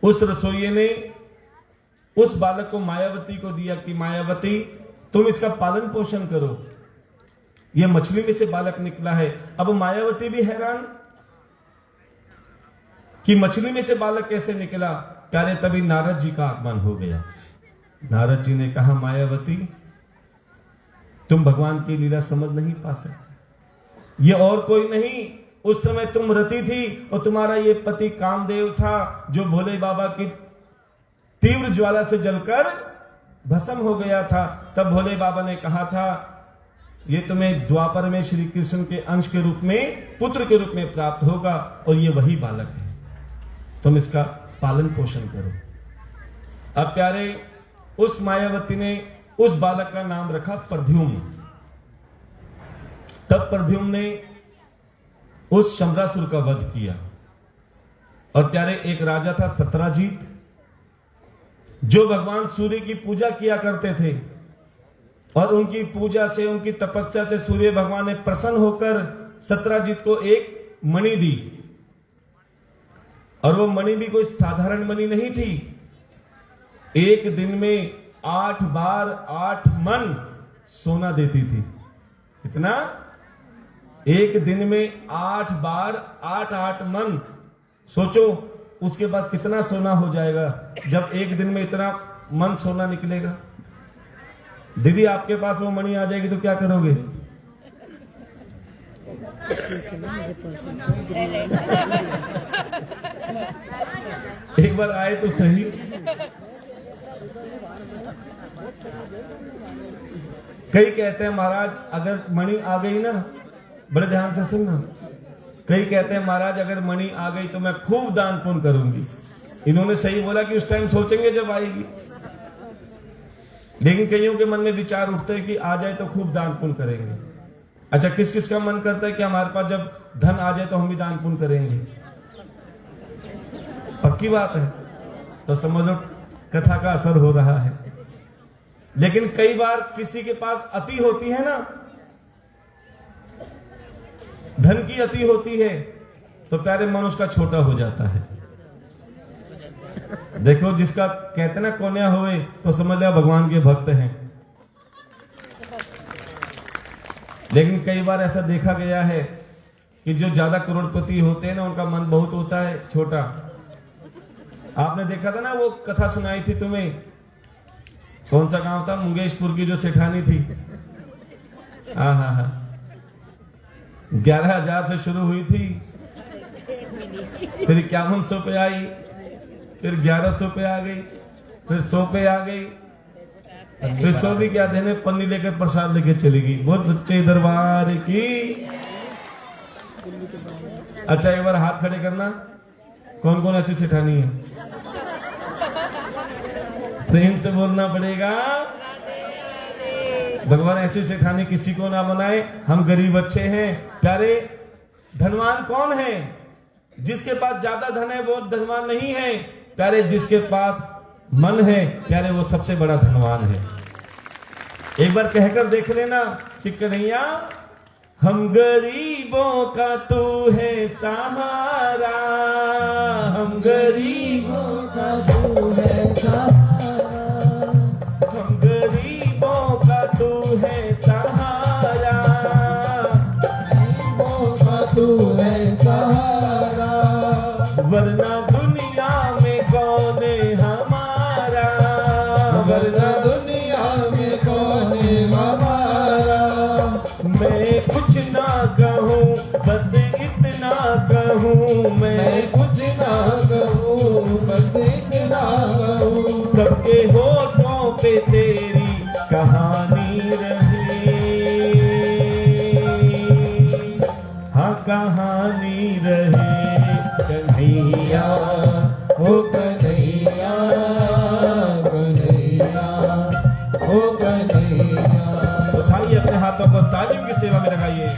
उस रसोइये ने उस बालक को मायावती को दिया कि मायावती, तुम इसका पालन पोषण करो, यह मछली में से बालक निकला है। अब मायावती भी हैरान कि मछली में से बालक कैसे निकला। प्यारे, तभी नारद जी का आगमन हो गया। नारद जी ने कहा, मायावती, तुम भगवान की लीला समझ नहीं पा सकते। ये और कोई नहीं, उस समय तुम रति थी और तुम्हारा ये पति कामदेव था, जो भोले बाबा की तीव्र ज्वाला से जलकर भस्म हो गया था। तब भोले बाबा ने कहा था, ये तुम्हें द्वापर में श्री कृष्ण के अंश के रूप में, पुत्र के रूप में प्राप्त होगा, और ये वही बालक है, तुम इसका पालन पोषण करो। अब प्यारे, उस मायावती ने उस बालक का नाम रखा प्रद्युम्न। तब प्रद्युम्न ने उस शंबरासुर का वध किया। और प्यारे, एक राजा था सत्राजीत, जो भगवान सूर्य की पूजा किया करते थे, और उनकी पूजा से, उनकी तपस्या से सूर्य भगवान ने प्रसन्न होकर सत्राजीत को एक मणि दी। और वो मणि भी कोई साधारण मणि नहीं थी। एक दिन में 8 बार 8 मन सोना देती थी। कितना? एक दिन में 8 बार 8 मन। सोचो उसके बाद कितना सोना हो जाएगा जब एक दिन में इतना मन सोना निकलेगा। दीदी, आपके पास वो मणि आ जाएगी तो क्या करोगे? एक बार आए तो सही। कई कहते हैं महाराज, अगर मणि आ गई ना, बड़े ध्यान से सुनना, कई कहते हैं महाराज अगर मणि आ गई तो मैं खूब दान पुण्य करूंगी। इन्होंने सही बोला कि उस टाइम सोचेंगे जब आएगी, लेकिन कईयों के मन में विचार उठते हैं कि आ जाए तो खूब दान पुण्य करेंगे। अच्छा, किस किस का मन करता है कि हमारे पास जब धन आ जाए तो हम भी दान पुण्य करेंगे? पक्की बात है, तो समझ लो कथा का असर हो रहा है। लेकिन कई बार किसी के पास अति होती है ना, धन की अति होती है, तो प्यारे मन उसका छोटा हो जाता है। देखो, जिसका कहते ना कोन्या होए तो समझ लिया भगवान के भक्त हैं। लेकिन कई बार ऐसा देखा गया है कि जो ज्यादा करोड़पति होते हैं ना, उनका मन बहुत होता है छोटा। आपने देखा था ना वो कथा सुनाई थी तुम्हें, कौन सा गांव था, मुंगेशपुर की जो सेठानी थी। हाँ 11,000 से शुरू हुई थी, फिर 5100 पे आई, फिर 1100 पे आ गई, फिर 100 पे आ गई, फिर 100 भी क्या देने, पन्नी लेकर प्रसाद लेके चली गई। बोल सच्चे दरबार की। अच्छा एक बार हाथ खड़े करना, कौन कौन ऐसी सेठानी है? प्रेम से बोलना पड़ेगा। भगवान ऐसी सेठानी किसी को ना बनाए। हम गरीब अच्छे हैं प्यारे। धनवान कौन है? जिसके पास ज्यादा धन है वो धनवान नहीं है प्यारे, जिसके पास मन है प्यारे वो सबसे बड़ा धनवान है। एक बार कहकर देख लेना कि कन्हैया हम गरीबों का तू है सहारा, हम गरीबों का तू है सहारा, हम गरीबों का तू है सहारा, गरीबों का तू है सहारा, वरना दुनिया में कौन है हमारा, वरना दुनिया में कौन है हमारा। मैं कुछ ना कहूँ बस इतना कहूँ, मैं कुछ ना कहूँ बस इतना कहूँ, सबके होठों पे तेरी कहानी रही, हाँ कहानी रहे कन्हैया, ओ कन्हैया, कन्हैया, ओ कन्हैया। उठाइए अपने हाथों को तालीम की सेवा में लगाइए।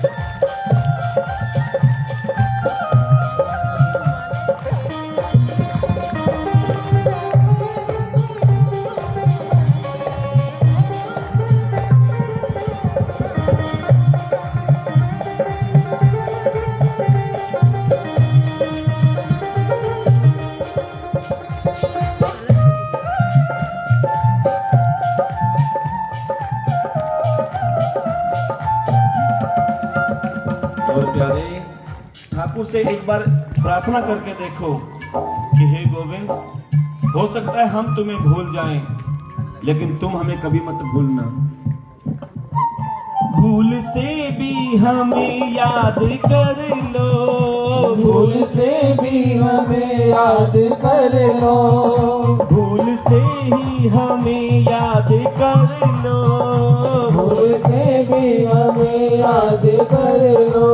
ठाकुर से एक बार प्रार्थना करके देखो कि हे गोविंद, हो सकता है हम तुम्हें भूल जाएं, लेकिन तुम हमें कभी मत भूलना। भूल से भी हमें याद कर लो, भूल से भी हमें याद कर लो, भूल से ही हमें याद कर लो, भूल से भी हमें याद कर लो।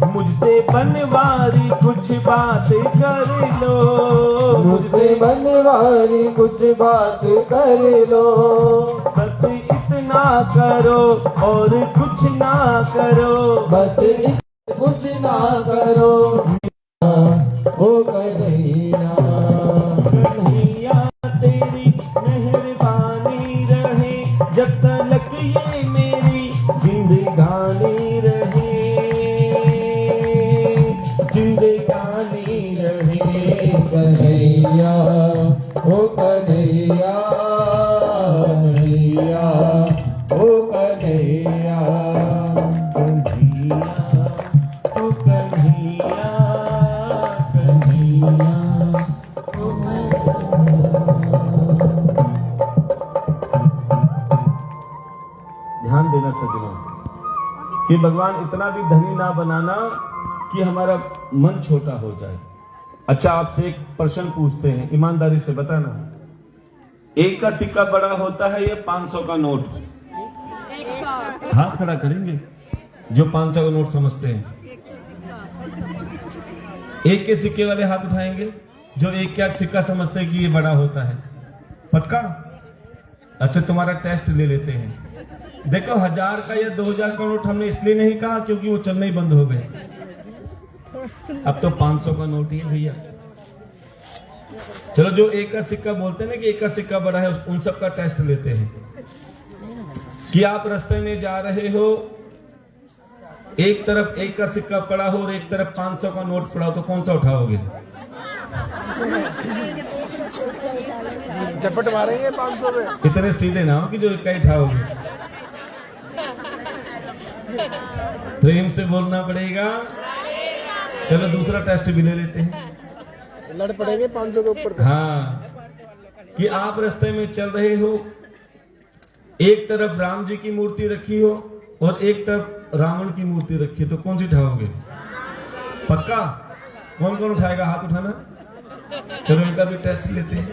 मुझसे बनवारी कुछ बात कर लो, मुझसे बनवारी कुछ बात कर लो, बस इतना करो और कुछ ना करो, बस कुछ ना करो, ओ कन्हैया, कन्हैया तेरी मेहरबानी रहे, जब तक ये मेरी जिंदगानी रहे, जिंदगानी रहे कन्हैया, ओ कन्हैया, कन्हैया, ओ कन्हैया, कन्हैया, ओ कन्हैया, कन्हैया, ओ ध्यान देना सज्जनों कि भगवान इतना भी धनी ना बनाना कि हमारा मन छोटा हो जाए। अच्छा आपसे एक प्रश्न पूछते हैं, ईमानदारी से बताना, एक का सिक्का बड़ा होता है या 500 का नोट? हाथ खड़ा करेंगे जो 500 का नोट समझते हैं। एक के सिक्के वाले हाथ उठाएंगे जो एक का सिक्का समझते हैं कि ये बड़ा होता है। पक्का? अच्छा तुम्हारा टेस्ट ले लेते हैं। देखो 1000 का या 2000 का नोट हमने इसलिए नहीं कहा क्योंकि वो चलने ही बंद हो गए। अब तो 500 का नोट ही है भैया। चलो जो एक का सिक्का बोलते हैं ना कि एक का सिक्का बड़ा है, उन सब का टेस्ट लेते हैं कि आप रास्ते में जा रहे हो, एक तरफ एक का सिक्का पड़ा हो और एक तरफ 500 का नोट पड़ा हो, तो कौन सा उठाओगे? झपट मारेंगे 500 पे। इतने सीधे ना हो कि जो इक्का उठाओगे। प्रेम से बोलना पड़ेगा। चलो दूसरा टेस्ट भी ले लेते हैं। लड़ पड़ेंगे 500 के ऊपर। हाँ, कि आप रास्ते में चल रहे हो, एक तरफ राम जी की मूर्ति रखी हो और एक तरफ रावण की मूर्ति रखी हो, तो कौन सी उठाओगे? पक्का? कौन कौन उठाएगा? हाथ उठाना। चलो इनका भी टेस्ट लेते हैं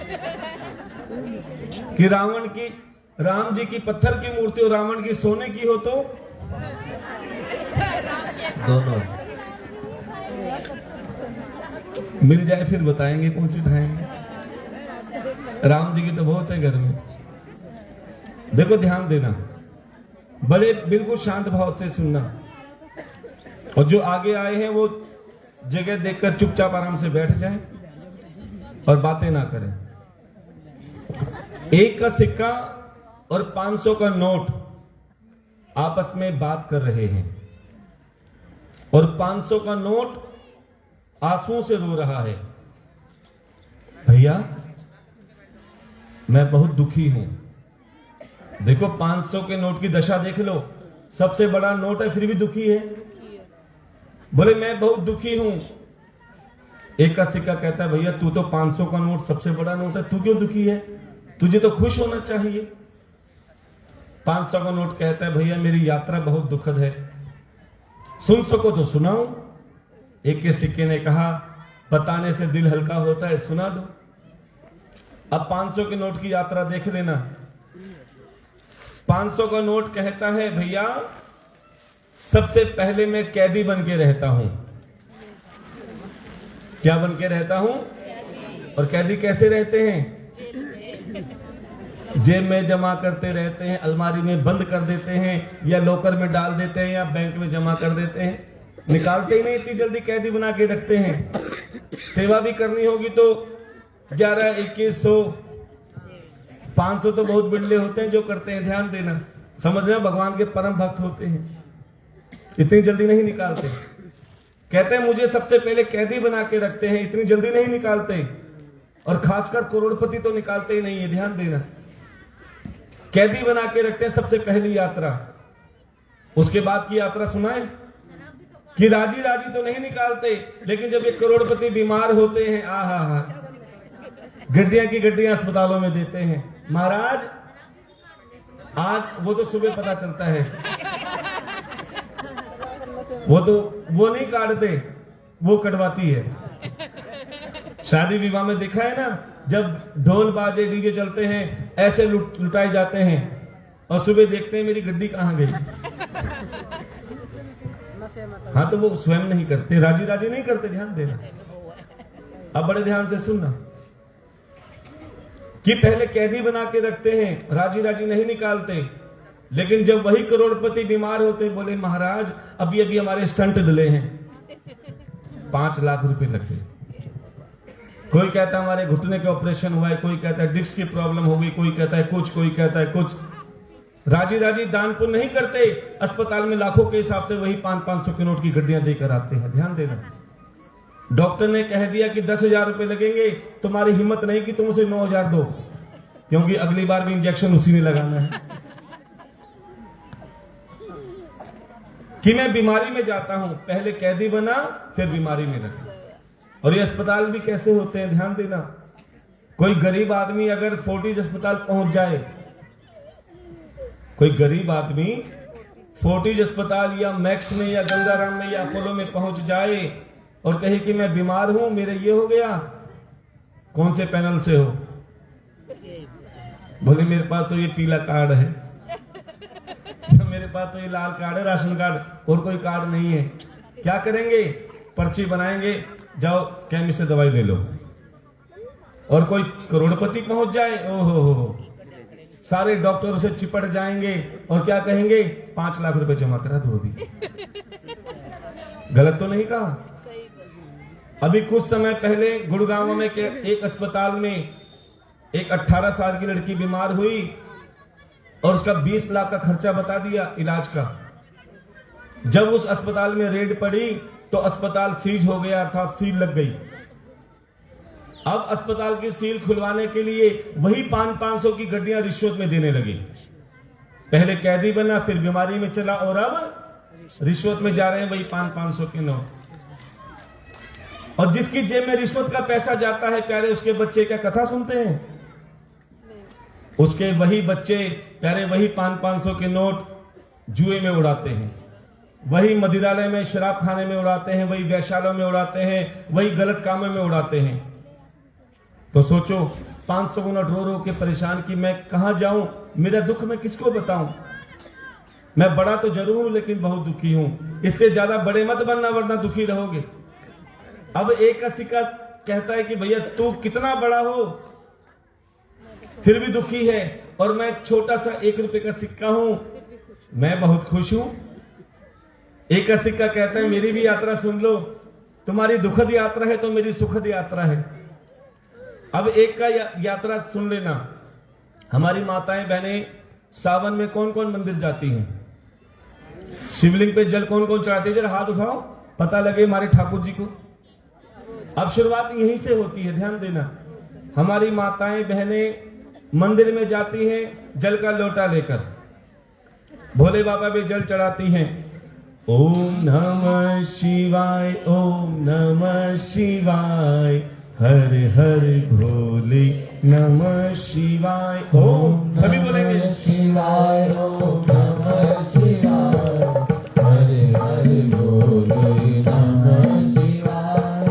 कि राम जी की पत्थर की मूर्ति और रावण की सोने की हो तो दोनों मिल जाए फिर बताएंगे कौन सी उठाएंगे। राम जी की तो बहुत है घर में। देखो ध्यान देना, बड़े बिल्कुल शांत भाव से सुनना, और जो आगे आए हैं वो जगह देखकर चुपचाप आराम से बैठ जाएं और बातें ना करें। 1 का सिक्का और 500 का नोट आपस में बात कर रहे हैं और 500 का नोट आंसुओं से रो रहा है। भैया मैं बहुत दुखी हूं। देखो 500 के नोट की दशा देख लो, सबसे बड़ा नोट है फिर भी दुखी है। बोले मैं बहुत दुखी हूं। 1 का सिक्का कहता है भैया तू तो 500 का नोट सबसे बड़ा नोट है, तू क्यों दुखी है? तुझे तो खुश होना चाहिए। 500 का नोट कहता है भैया मेरी यात्रा बहुत दुखद है, सुन सको तो सुनाओ। 1 के सिक्के ने कहा बताने से दिल हल्का होता है, सुना दो। अब 500 के नोट की यात्रा देख लेना। 500 का नोट कहता है भैया सबसे पहले मैं कैदी बन के रहता हूं। क्या बन के रहता हूं? और कैदी कैसे रहते हैं? जेब में जमा करते रहते हैं, अलमारी में बंद कर देते हैं, या लॉकर में डाल देते हैं, या बैंक में जमा कर देते हैं, निकालते ही नहीं। इतनी जल्दी कैदी बना के रखते हैं। सेवा भी करनी होगी तो 11, 2100, 500 तो बहुत बिल्ले होते हैं जो करते हैं। ध्यान देना, समझ रहे हो, भगवान के परम भक्त होते हैं, इतनी जल्दी नहीं निकालते। कहते हैं मुझे सबसे पहले कैदी बना के रखते हैं, इतनी जल्दी नहीं निकालते। और खासकर करोड़पति तो निकालते ही नहीं है। ध्यान देना, कैदी बना के रखते हैं सबसे पहली यात्रा। उसके बाद की यात्रा सुनाए कि राजी राजी तो नहीं निकालते, लेकिन जब एक करोड़पति बीमार होते हैं, आहा, गड्डियां की गड्डियां अस्पतालों में देते हैं। महाराज आज वो तो सुबह पता चलता है, वो नहीं काटते, वो कटवाती है। शादी विवाह में देखा है ना, जब ढोल बाजे डीजे चलते हैं ऐसे लुटाए जाते हैं, और सुबह देखते हैं मेरी गड्डी कहां गई। हाँ तो वो स्वयं नहीं करते, राजी राजी नहीं करते। ध्यान देना, अब बड़े ध्यान से सुनना कि पहले कैदी बना के रखते हैं, राजी राजी नहीं निकालते। लेकिन जब वही करोड़पति बीमार होते हैं, बोले महाराज अभी अभी हमारे स्टंट डले हैं, 5 लाख रुपए लग गए। कोई कहता है हमारे घुटने के ऑपरेशन हुआ है, कोई कहता है डिस्क की प्रॉब्लम हो गई, कोई कहता है कुछ, कोई कहता है कुछ। राजी राजी दान पुण्य नहीं करते, अस्पताल में लाखों के हिसाब से वही 500 के नोट की गड्डियां देकर आते हैं। ध्यान देना, डॉक्टर ने कह दिया कि 10,000 रुपए लगेंगे, तुम्हारी हिम्मत नहीं कि तुम उसे 9,000 दो, क्योंकि अगली बार भी इंजेक्शन उसी ने लगाना है। कि मैं बीमारी में जाता हूं, पहले कैदी बना फिर बीमारी में रखा। और ये अस्पताल भी कैसे होते हैं, ध्यान देना। कोई गरीब आदमी अगर फोर्टिज अस्पताल पहुंच जाए, कोई गरीब आदमी फोर्टिज अस्पताल या मैक्स में या गंगाराम में या अपोलो में पहुंच जाए और कहे कि मैं बीमार हूं, मेरे ये हो गया, कौन से पैनल से हो? बोले मेरे पास तो ये पीला कार्ड है, मेरे पास तो ये लाल कार्ड है, राशन कार्ड, और कोई कार्ड नहीं है। क्या करेंगे? पर्ची बनाएंगे, जाओ केमिस्ट से दवाई ले लो। और कोई करोड़पति पहुंच जाए, ओहो, सारे डॉक्टर उसे चिपट जाएंगे और क्या कहेंगे? 5 लाख रुपए जमा करा दो अभी। गलत तो नहीं कहा? अभी कुछ समय पहले गुड़गांव में के एक अस्पताल में एक 18 साल की लड़की बीमार हुई और उसका 20 लाख का खर्चा बता दिया इलाज का। जब उस अस्पताल में रेड पड़ी तो अस्पताल सीज हो गया, अर्थात सील लग गई। अब अस्पताल की सील खुलवाने के लिए वही 500 की गड्डियां रिश्वत में देने लगे। पहले कैदी बना, फिर बीमारी में चला, और अब रिश्वत में जा रहे हैं वही 500 के नोट। और जिसकी जेब में रिश्वत का पैसा जाता है प्यारे, उसके बच्चे क्या कथा सुनते हैं? उसके वही बच्चे प्यारे वही 500 के नोट जुए में उड़ाते हैं, वही मदिरालय में शराब खाने में उड़ाते हैं, वही वैश्यालयों में उड़ाते हैं, वही गलत कामों में उड़ाते हैं। तो सोचो 500 गुना रो रो के परेशान कि मैं कहां जाऊं, मेरा दुख मैं किसको बताऊं। मैं बड़ा तो जरूर हूं लेकिन बहुत दुखी हूं, इसलिए ज्यादा बड़े मत बनना वरना दुखी रहोगे। अब एक का सिक्का कहता है कि भैया तू कितना बड़ा हो फिर भी दुखी है, और मैं छोटा सा 1 रुपए का सिक्का हूं, मैं बहुत खुश हूं। एक का सिक्का कहता है मेरी भी यात्रा सुन लो, तुम्हारी दुखद यात्रा है तो मेरी सुखद यात्रा है। अब एक का यात्रा सुन लेना। हमारी माताएं बहनें सावन में कौन कौन मंदिर जाती हैं? शिवलिंग पे जल कौन कौन चढ़ाते हैं? जरा हाथ उठाओ, पता लगे हमारे ठाकुर जी को। अब शुरुआत यहीं से होती है, ध्यान देना। हमारी माताएं बहनें मंदिर में जाती हैं जल का लोटा लेकर, भोले बाबा भी जल चढ़ाती हैं। ओम नमः शिवाय, ओम नमः शिवाय, हर हर भोले नमः शिवाय। ओम सभी बोलेंगे शिवाय, ओम नमः शिवाय, हरे हरे भोले नमः शिवाय।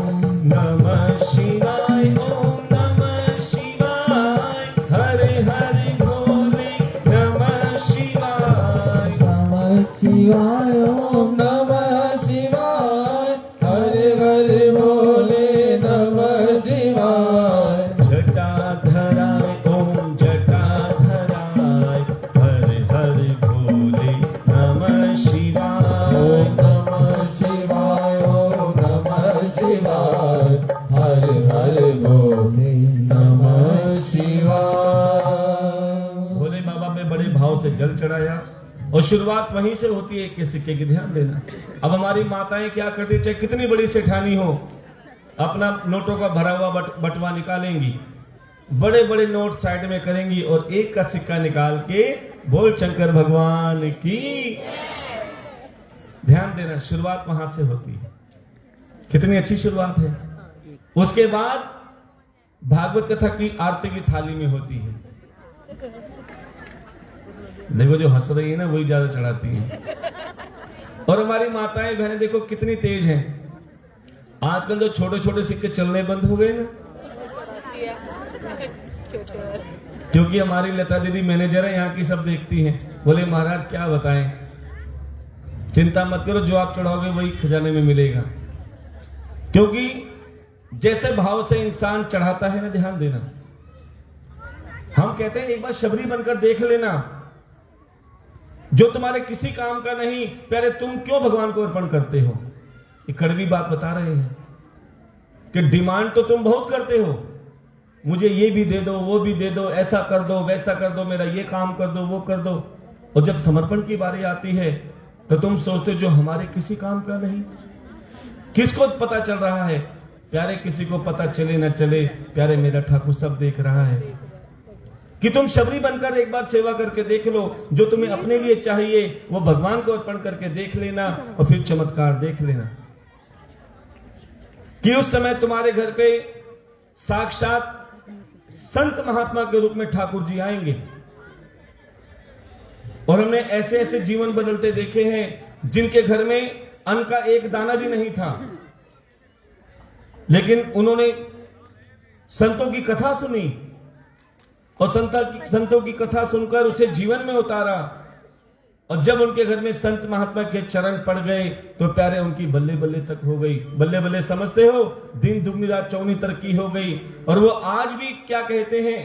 नमः शिवाय, ओम नमः शिवाय, हरे हरे भोले नमः शिवाय। नमः शिवाय, ओम नमः शिवाय, हरे हरे भोले नमः शिवाय। जटाधराय, ओम जटाधराय, हरे हरे भोले नमः शिवाय। ओम नमः शिवाय, ओम नमः शिवाय, हरे हरे भोले नमः शिवाय। भोले बाबा में बड़े भाव से जल चढ़ाया और शुरुआत वहीं से होती है, एक के सिक्के की ध्यान देना। अब हमारी माताएं क्या करती, चाहे कितनी बड़ी सेठानी हो, अपना नोटों का भरा हुआ बटवा निकालेंगी, बड़े बड़े नोट साइड में करेंगी और एक का सिक्का निकाल के बोल शंकर भगवान की। ध्यान देना, शुरुआत वहां से होती है। कितनी अच्छी शुरुआत है। उसके बाद भागवत कथा की आरती की थाली में होती है। देखो जो हंस रही है ना वही ज्यादा चढ़ाती है। और हमारी माताएं बहनें देखो कितनी तेज हैं। आजकल जो छोटे छोटे सिक्के चलने बंद हो गए ना, क्योंकि हमारी लता दीदी मैनेजर है यहाँ की, सब देखती हैं। बोले महाराज क्या बताएं, चिंता मत करो, जो आप चढ़ाओगे वही खजाने में मिलेगा। क्योंकि जैसे भाव से इंसान चढ़ाता है ना, ध्यान देना। हम कहते हैं एक बार शबरी बनकर देख लेना, जो तुम्हारे किसी काम का नहीं, प्यारे तुम क्यों भगवान को अर्पण करते हो। ये कड़वी बात बता रहे हैं कि डिमांड तो तुम बहुत करते हो, मुझे ये भी दे दो, वो भी दे दो, ऐसा कर दो, वैसा कर दो, मेरा ये काम कर दो, वो कर दो। और जब समर्पण की बारी आती है तो तुम सोचते हो जो हमारे किसी काम का नहीं। किसको पता चल रहा है? प्यारे किसी को पता चले न चले, प्यारे मेरा ठाकुर सब देख रहा है। कि तुम शबरी बनकर एक बार सेवा करके देख लो, जो तुम्हें अपने लिए चाहिए वो भगवान को अर्पण करके देख लेना, और फिर चमत्कार देख लेना कि उस समय तुम्हारे घर पे साक्षात संत महात्मा के रूप में ठाकुर जी आएंगे। और हमने ऐसे ऐसे जीवन बदलते देखे हैं जिनके घर में अन्न का एक दाना भी नहीं था, लेकिन उन्होंने संतों की कथा सुनी और संतों की कथा सुनकर उसे जीवन में उतारा। और जब उनके घर में संत महात्मा के चरण पड़ गए तो प्यारे उनकी बल्ले बल्ले तक हो गई। बल्ले बल्ले समझते हो, दिन दुगनी रात चौगनी तरक्की हो गई। और वो आज भी क्या कहते हैं,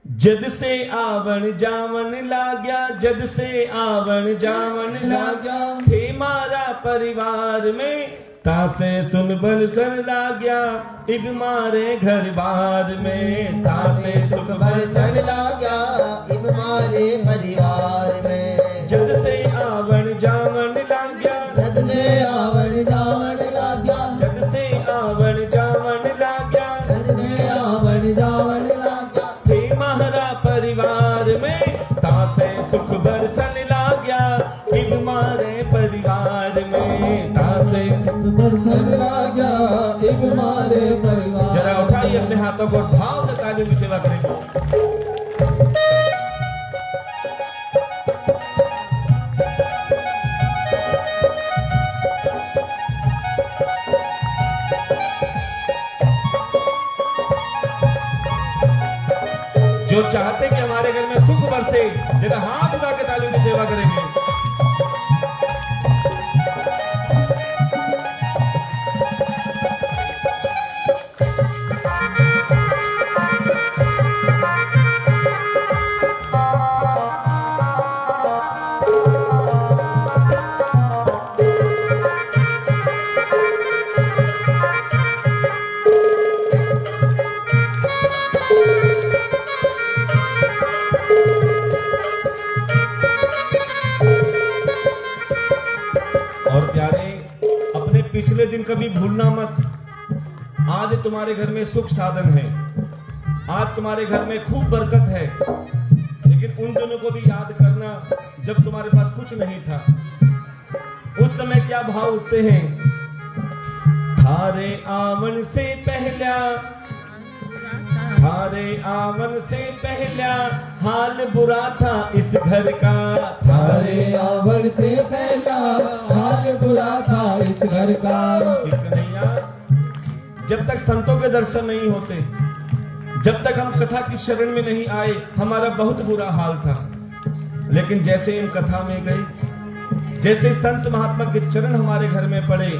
जद से आवन जावन लाग्या, जद से आवन जावन लाग्या, थे मारा परिवार में, तासे सुन बरसन लाग्या, इब मारे घर बार में, तासे सुख बरसन लाग्या, इब मारे परिवार में। जद से आवन जावन लाग्या, जद से आवन जावन लाग्या, जद से आवन जावन लाग्या, जद से आवन जावन लाग्या, थे महारा परिवार में, तासे सुख बरसन लाग्या, इब मारे परिवार में, तासे बरसन लाग्या, एक मारे परिवार। जरा उठाइए अपने हाथों को, भाव से तालियों की सेवा करेंगे। जो चाहते कि हमारे घर में सुख बरसे, जरा हाथ उठा के तालियों की सेवा करेंगे। और प्यारे, अपने पिछले दिन कभी भूलना मत। आज तुम्हारे घर में सुख साधन है, आज तुम्हारे घर में खूब बरकत है, लेकिन उन दिनों को भी याद करना जब तुम्हारे पास कुछ नहीं था। उस समय क्या भाव उठते हैं? थारे आवन से पहला, थारे आवन से पहला हाल बुरा था इस घर का। थारे आवन से पहला हाल बुरा था इस घर का। कन्हैया, जब तक संतों के दर्शन नहीं होते, जब तक हम कथा की शरण में नहीं आए, हमारा बहुत बुरा हाल था। लेकिन जैसे इन कथा में गए, जैसे संत महात्मा के चरण हमारे घर में पड़े,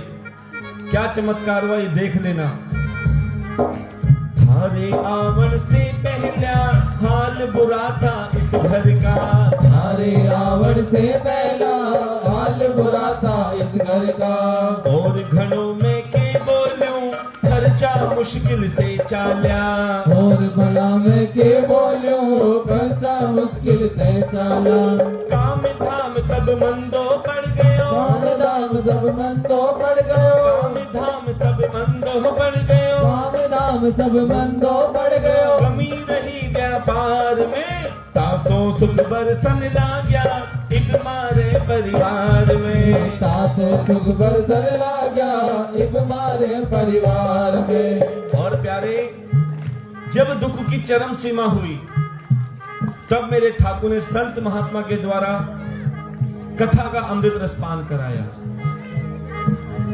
क्या चमत्कार हुआ ये देख लेना। थारे आवन से पहला हाल बुरा था इस घर का। थारे आवन से पहला हाल बुरा था इस घर का। और घरों में के बोलूं खर्चा मुश्किल से चाल्या। और भला में के बोलो खर्चा मुश्किल से चाला। काम धाम सब मंदो पड़ गयो, काम दाम सब मंदो पड़ गयो। काम धाम सब मंदो पड़ गयो। काम दाम सब मंदो पड़ गयो। कमी रही व्यापार में, तासों सुख बरसन लाग्या एक मारे परिवार में। तासे सुख बरसन लाग्या एक मारे परिवार में। और प्यारे, जब दुख की चरम सीमा हुई, तब मेरे ठाकुर ने संत महात्मा के द्वारा कथा का अमृत रसपान कराया।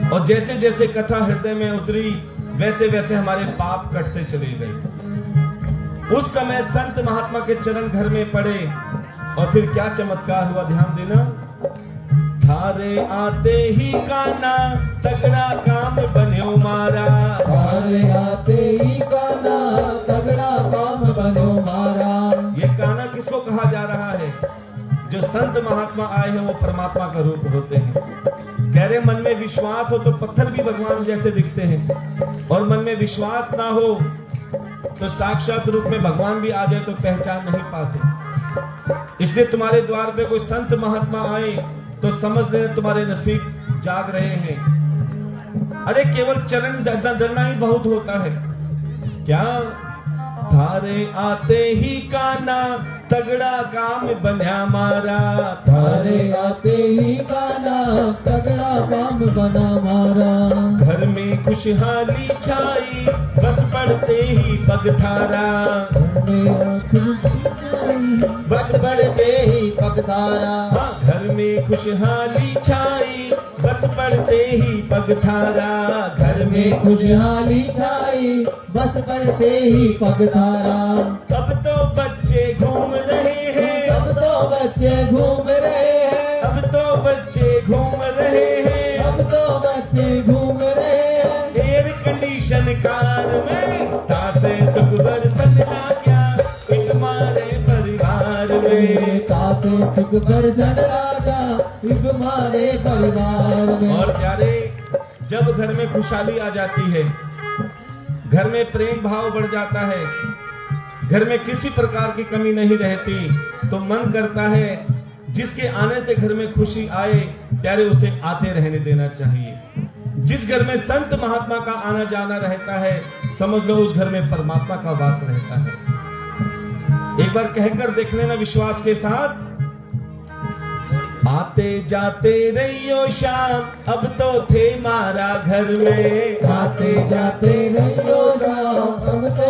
और जैसे जैसे कथा हृदय में उतरी, वैसे वैसे हमारे पाप कटते चले गए। उस समय संत महात्मा के चरण घर में पड़े, और फिर क्या चमत्कार हुआ, ध्यान देना। थारे आते ही काना तगड़ा काम बन्यो मारा। थारे आते ही काना तगड़ा काम बनो मारा। ये काना किसको कहा जा रहा है? जो संत महात्मा आए हैं वो परमात्मा का रूप होते हैं। कह रहे मन में विश्वास हो तो पत्थर भी भगवान जैसे दिखते हैं, और मन में विश्वास ना हो तो साक्षात रूप में भगवान भी आ जाए तो पहचान नहीं पाते। इसलिए तुम्हारे द्वार पे कोई संत महात्मा आए तो समझ लेना तुम्हारे नसीब जाग रहे हैं। अरे केवल चरण डरना ही बहुत होता है क्या? थारे आते ही काना तगड़ा काम बन्या मारा। थारे आते ही काना तगड़ा काम बना मारा। घर में खुशहाली छाई बस पड़ते ही पग थारा। बस बढ़ते ही पगधारा। हाँ, घर में खुशहाली छाई बस पड़ते ही पग थारा। घर में खुशहाली छाई बस बढ़ते ही पगधारा। अब तो बच्चे घूम रहे हैं। अब तो बच्चे घूम रहे हैं। अब तो बच्चे घूम रहे हैं। अब तो बच्चे घूम रहे हैं। एयर कंडीशन कार में तासे सुख बरसन लाग्या एक मारे परिवार में। ताते सुख बरसन लागा एक मारे परिवार में। और प्यारे, जब घर में खुशहाली आ जाती है, घर में प्रेम भाव बढ़ जाता है, घर में किसी प्रकार की कमी नहीं रहती, तो मन करता है जिसके आने से घर में खुशी आए, प्यारे उसे आते रहने देना चाहिए। जिस घर में संत महात्मा का आना जाना रहता है, समझ लो उस घर में परमात्मा का वास रहता है। एक बार कहकर देख लेना विश्वास के साथ, आते जाते रहियो शाम, अब तो थे मारा घर में। आते जाते रहियो शाम, अब तो थे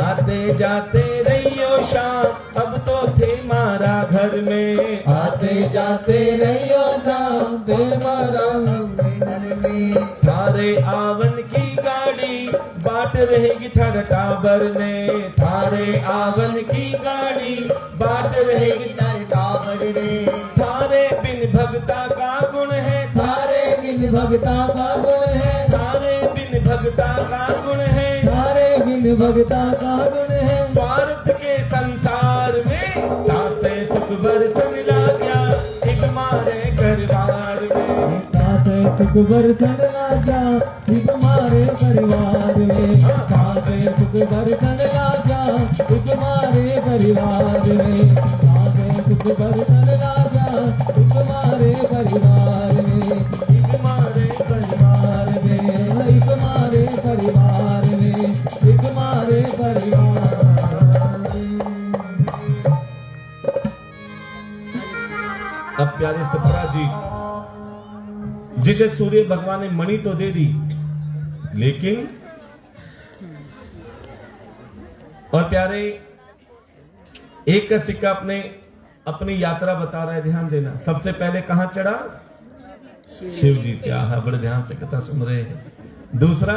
आते जाते रहियो शाम, अब तो थे मारा घर में। आते जाते रहियो शाम, थे मारा घर में। थारे आवन की गाड़ी बाट रहेगी थारा टाबर में। थारे आवन की गाड़ी बाट रहेगी तारे टाबर रे, थारे बिन भगता का गुण है। तारे बिन भगता का गुण है, थारे बिन भगता का गुण है। तारे बिन भगता का गुण है। स्वार्थ के संसार में तासे सुख बरसन गया, एक मारे परिवार में। तासे सुख बरसन लागा, एक मारे परिवार में। तासे सुख बरसन लागा, एक मारे परिवार में। तासे सुख बरसन लागा, एक मारे परिवार में। एक मारे परिवार परिवार में, एक मारे परिवार में, एक मारे परिवार में। अब प्यारे सतरा जी, जिसे सूर्य भगवान ने मणि तो दे दी, लेकिन और प्यारे एक का सिक्का अपनी यात्रा बता रहा है, ध्यान देना। सबसे पहले कहां चढ़ा? शिव जी। क्या है, बड़े ध्यान से कथा सुन रहे हैं। दूसरा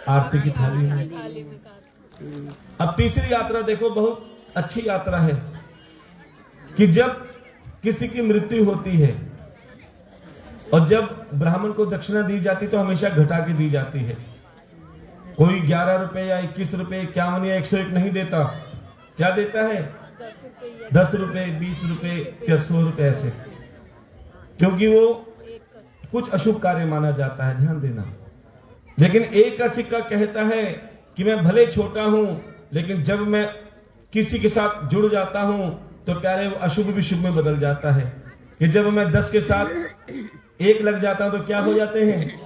आरती की थाली में। अब तीसरी यात्रा देखो, बहुत अच्छी यात्रा है कि जब किसी की मृत्यु होती है और जब ब्राह्मण को दक्षिणा दी जाती तो हमेशा घटा के दी जाती है। कोई 11 रुपए या 21 रुपए, 51 या 101 नहीं देता। क्या देता है? 10 रुपए, 20 रुपए या 100 रुपए ऐसे, क्योंकि वो कुछ अशुभ कार्य माना जाता है, ध्यान देना। लेकिन एक का सिक्का कहता है कि मैं भले छोटा हूं, लेकिन जब मैं किसी के साथ जुड़ जाता हूं तो प्यारे वो अशुभ भी शुभ में बदल जाता है। कि जब मैं 10 के साथ 1 लग जाता हूं तो क्या हो जाते हैं?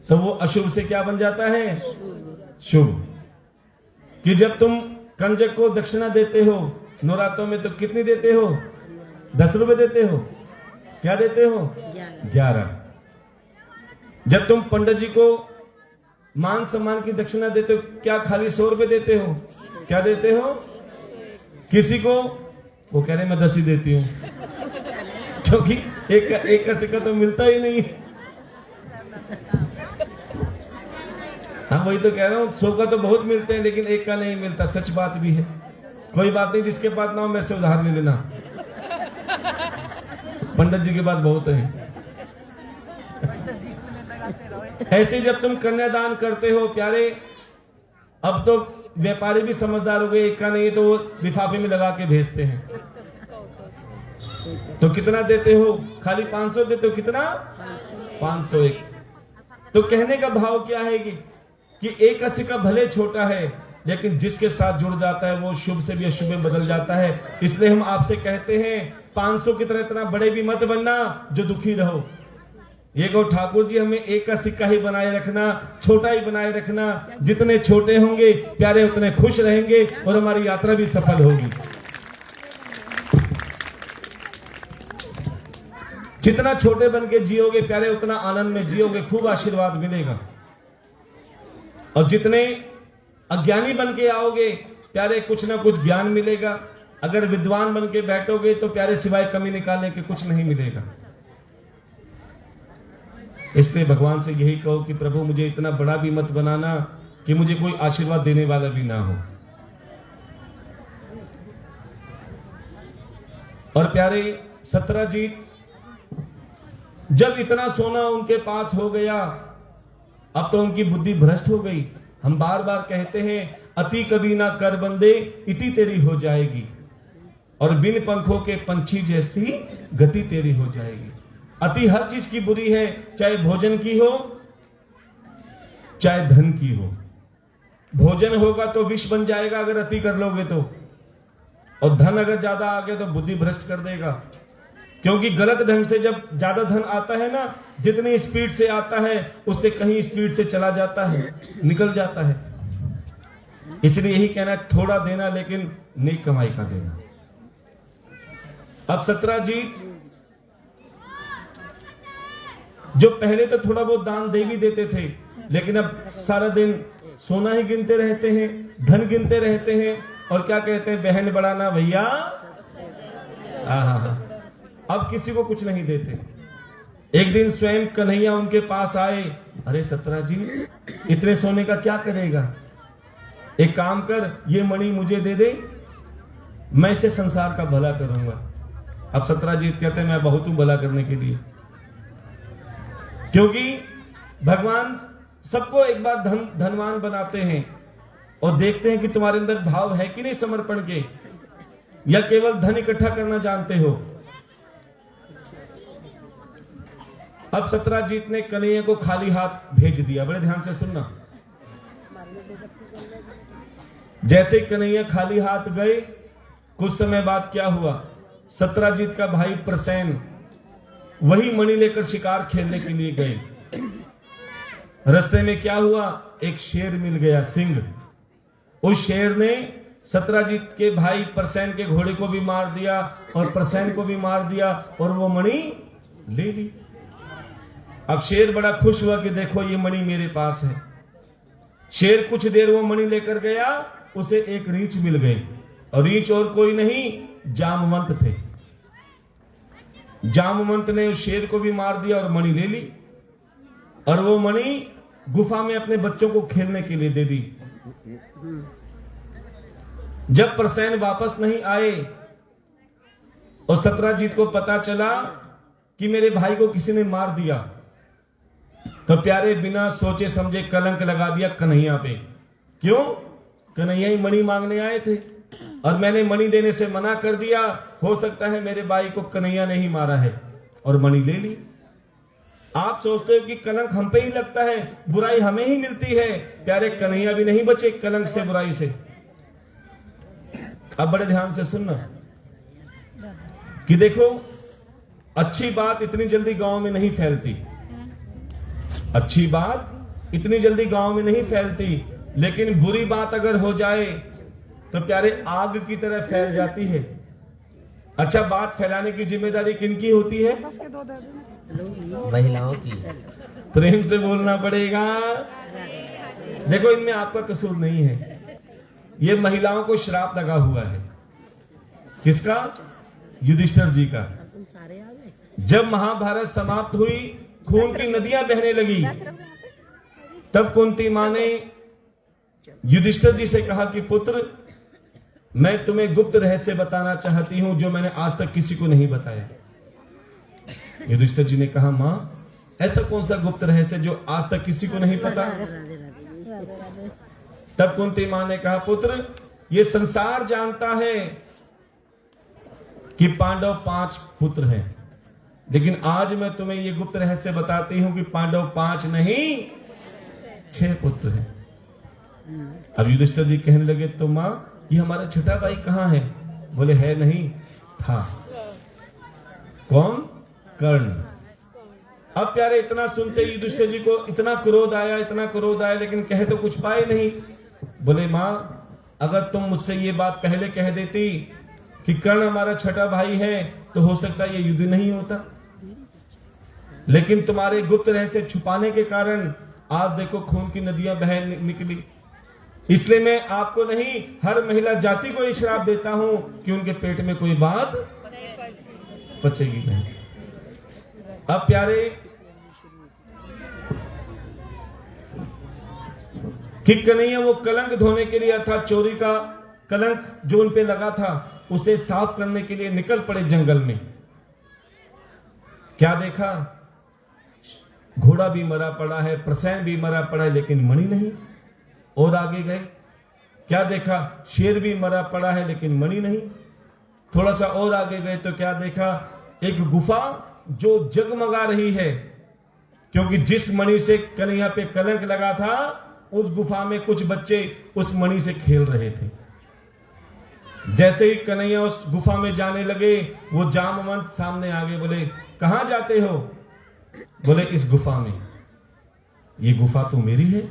तो वो अशुभ से क्या बन जाता है? शुभ। कि जब तुम कंजक को दक्षिणा देते हो नवरात्रों में तो कितनी देते हो? 10 रुपए देते हो। क्या देते हो? 11। जब तुम पंडित जी को मान सम्मान की दक्षिणा देते हो, क्या खाली 100 रुपए देते हो? क्या देते हो? किसी को वो कह रहे मैं 10 ही देती हूं, क्योंकि एक का सिक्का तो मिलता ही नहीं है। हाँ, वही तो कह रहा हूं, 100 का तो बहुत मिलते हैं लेकिन 1 का नहीं मिलता। सच बात भी है। कोई बात नहीं, जिसके पास ना हो मेरे से उधार नहीं लेना, पंडित जी के पास बहुत है। ऐसे जब तुम कन्यादान करते हो प्यारे, अब तो व्यापारी भी समझदार हो गए, 1 का नहीं है तो वो लिफाफे में लगा के भेजते हैं। तो कितना देते हो? खाली 500 देते हो। कितना? 501। तो कहने का भाव क्या है कि एक का सिक्का भले छोटा है, लेकिन जिसके साथ जुड़ जाता है वो शुभ से भी अशुभ में बदल जाता है। इसलिए हम आपसे कहते हैं 500 की तरह इतना बड़े भी मत बनना जो दुखी रहो। ये को ठाकुर जी हमें एक का सिक्का ही बनाए रखना, छोटा ही बनाए रखना। जितने छोटे होंगे प्यारे उतने खुश रहेंगे और हमारी यात्रा भी सफल होगी। जितना छोटे बन के जियोगे प्यारे उतना आनंद में जियोगे, खूब आशीर्वाद मिलेगा। और जितने अज्ञानी बन के आओगे प्यारे कुछ ना कुछ ज्ञान मिलेगा। अगर विद्वान बन के बैठोगे तो प्यारे सिवाय कमी निकालने के कुछ नहीं मिलेगा। इसलिए भगवान से यही कहो कि प्रभु मुझे इतना बड़ा भी मत बनाना कि मुझे कोई आशीर्वाद देने वाला भी ना हो। और प्यारे 17 जी, जब इतना सोना उनके पास हो गया, अब तो उनकी बुद्धि भ्रष्ट हो गई। हम बार बार कहते हैं अति कभी ना कर बंदे, इति तेरी हो जाएगी, और बिन पंखों के पंछी जैसी गति तेरी हो जाएगी। अति हर चीज की बुरी है, चाहे भोजन की हो चाहे धन की हो। भोजन होगा तो विष बन जाएगा अगर अति कर लोगे तो, और धन अगर ज्यादा आ गया तो बुद्धि भ्रष्ट कर देगा। क्योंकि गलत ढंग से जब ज्यादा धन आता है ना, जितनी स्पीड से आता है उससे कहीं स्पीड से चला जाता है, निकल जाता है। इसलिए यही कहना है थोड़ा देना लेकिन नेक कमाई का देना। अब सत्राजीत जो पहले तो थोड़ा बहुत दान दे भी देते थे, लेकिन अब सारा दिन सोना ही गिनते रहते हैं, धन गिनते रहते हैं, और क्या कहते हैं, बहन बढ़ाना भैया। हाँ, अब किसी को कुछ नहीं देते। एक दिन स्वयं कन्हैया उनके पास आए, अरे सत्राजीत इतने सोने का क्या करेगा, एक काम कर, ये मणि मुझे दे दे, मैं इसे संसार का भला करूंगा। अब सत्राजीत कहते हैं, मैं बहुत हूं भला करने के लिए, क्योंकि भगवान सबको एक बार धनवान बनाते हैं और देखते हैं कि तुम्हारे अंदर भाव है कि नहीं समर्पण के, या केवल धन इकट्ठा करना जानते हो। अब सत्राजीत ने कन्हैया को खाली हाथ भेज दिया। बड़े ध्यान से सुनना। जैसे कन्हैया खाली हाथ गए, कुछ समय बाद क्या हुआ, सत्राजीत का भाई प्रसेन वही मणि लेकर शिकार खेलने के लिए गए। रास्ते में क्या हुआ, एक शेर मिल गया, सिंह। उस शेर ने सत्राजीत के भाई प्रसेन के घोड़े को भी मार दिया और प्रसेन को भी मार दिया और वो मणि ले ली। अब शेर बड़ा खुश हुआ कि देखो ये मणि मेरे पास है। शेर कुछ देर वो मणि लेकर गया, उसे एक रीछ मिल गई, और रीछ और कोई नहीं, जामवंत थे। जामवंत ने उस शेर को भी मार दिया और मणि ले ली, और वो मणि गुफा में अपने बच्चों को खेलने के लिए दे दी। जब प्रसेन वापस नहीं आए और सत्राजीत को पता चला कि मेरे भाई को किसी ने मार दिया, तो प्यारे बिना सोचे समझे कलंक लगा दिया कन्हैया पे। क्यों? कन्हैया ही मणि मांगने आए थे और मैंने मणि देने से मना कर दिया। हो सकता है मेरे भाई को कन्हैया ने ही मारा है, और मणि ले ली। आप सोचते हो कि कलंक हम पे ही लगता है, बुराई हमें ही मिलती है। प्यारे कन्हैया भी नहीं बचे कलंक से, बुराई से। अब बड़े ध्यान से सुनना कि देखो, अच्छी बात इतनी जल्दी गांव में नहीं फैलती, अच्छी बात इतनी जल्दी गांव में नहीं फैलती, लेकिन बुरी बात अगर हो जाए तो प्यारे आग की तरह फैल जाती है। अच्छा, बात फैलाने की जिम्मेदारी किनकी होती है? महिलाओं की। प्रेम से बोलना पड़ेगा। देखो, इनमें आपका कसूर नहीं है, ये महिलाओं को श्राप लगा हुआ है। किसका? युधिष्ठिर जी का। जब महाभारत समाप्त हुई, खून की नदियां बहने लगी, तब कुंती मां ने युधिष्ठिर जी से कहा कि पुत्र, मैं तुम्हें गुप्त रहस्य बताना चाहती हूं जो मैंने आज तक किसी को नहीं बताया। युधिष्ठिर जी ने कहा, मां, ऐसा कौन सा गुप्त रहस्य जो आज तक किसी को नहीं पता? तब कुंती मां ने कहा, पुत्र, ये संसार जानता है कि पांडव 5 पुत्र हैं, लेकिन आज मैं तुम्हें ये गुप्त रहस्य बताती हूं कि पांडव 5 नहीं 6 पुत्र हैं। अब युधिष्ठिर जी कहने लगे, तो मां, ये हमारा छोटा भाई कहां है? बोले, है नहीं, था। कौन? कर्ण। अब प्यारे इतना सुनते ही युधिष्ठिर जी को इतना क्रोध आया, इतना क्रोध आया, लेकिन कहे तो कुछ पाए नहीं। बोले, मां, अगर तुम मुझसे ये बात पहले कह देती कि कर्ण हमारा छोटा भाई है, तो हो सकता है ये युद्ध नहीं होता, लेकिन तुम्हारे गुप्त रहस्य छुपाने के कारण आज देखो खून की नदियां बह निकली। इसलिए मैं आपको नहीं, हर महिला जाति को ये श्राप देता हूं कि उनके पेट में कोई बात पचेगी नहीं। अब प्यारे, कि कन्हैया वो कलंक धोने के लिए, अर्थात चोरी का कलंक जो उन पे लगा था, उसे साफ करने के लिए निकल पड़े जंगल में। क्या देखा? घोड़ा भी मरा पड़ा है, प्रसेन भी मरा पड़ा है, लेकिन मणि नहीं। और आगे गए, क्या देखा? शेर भी मरा पड़ा है, लेकिन मणि नहीं। थोड़ा सा और आगे गए तो क्या देखा? एक गुफा जो जगमगा रही है, क्योंकि जिस मणि से कन्हैया पे कलंक लगा था, उस गुफा में कुछ बच्चे उस मणि से खेल रहे थे। जैसे ही कन्हैया उस गुफा में जाने लगे, वो जामवंत सामने आ गए। बोले, कहां जाते हो? बोले, इस गुफा में। ये गुफा तो मेरी है।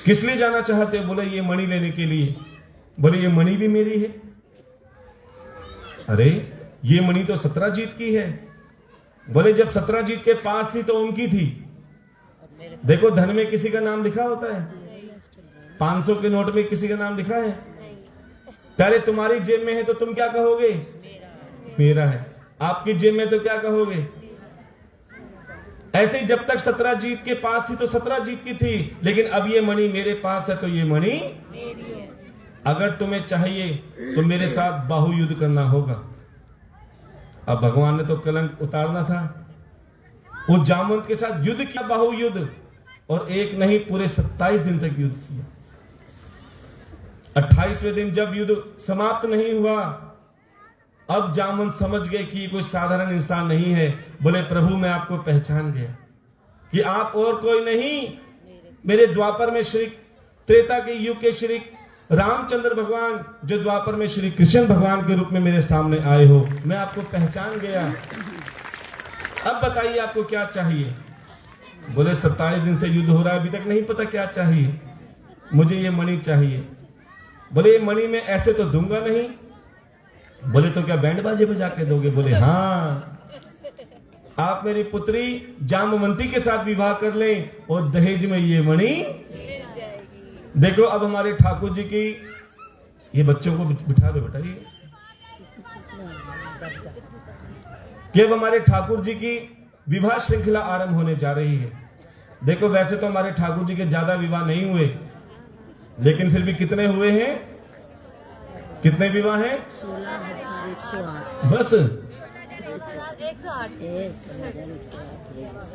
किस लिए जाना चाहते हो? बोले, ये मणि लेने के लिए। बोले, ये मणि भी मेरी है। अरे ये मणि तो सत्यजीत की है। बोले जब सत्यजीत के पास थी तो उनकी थी। देखो धन में किसी का नाम लिखा होता है? 500 के नोट में किसी का नाम लिखा है? पहले तुम्हारी जेब में है तो तुम क्या कहोगे? मेरा है। आपकी जेब में तो क्या कहोगे? ऐसे ही जब तक सत्यजीत के पास थी तो सत्यजीत की थी, लेकिन अब ये मणि मेरे पास है तो ये मणि मेरी है। अगर तुम्हें चाहिए तो मेरे साथ बाहु युद्ध करना होगा। अब भगवान ने तो कलंक उतारना था। वो जामवंत के साथ युद्ध किया, बाहु युद्ध, और एक नहीं पूरे 27 दिन तक युद्ध किया। 28वें दिन जब युद्ध समाप्त नहीं हुआ, अब जामवंत समझ गए कि कोई साधारण इंसान नहीं है। बोले प्रभु मैं आपको पहचान गया कि आप और कोई नहीं, मेरे द्वापर में श्री त्रेता के युग के श्री रामचंद्र भगवान, जो द्वापर में श्री कृष्ण भगवान के रूप में मेरे सामने आए हो, मैं आपको पहचान गया। अब बताइए आपको क्या चाहिए? बोले 27 दिन से युद्ध हो रहा है, अभी तक नहीं पता क्या चाहिए। मुझे ये मणि चाहिए। बोले ये मणि में ऐसे तो दूंगा नहीं। बोले तो क्या बैंड बाजे बजा के दोगे? बोले हाँ, आप मेरी पुत्री जामवंती के साथ विवाह कर लें और दहेज में ये मणि। देखो अब हमारे ठाकुर जी की, ये बच्चों को बिठा दो बेटा, ये कि अब हमारे ठाकुर जी की विवाह श्रृंखला आरंभ होने जा रही है। देखो वैसे तो हमारे ठाकुर जी के ज्यादा विवाह नहीं हुए, लेकिन फिर भी कितने हुए हैं? कितने विवाह हैं? 16,108 बस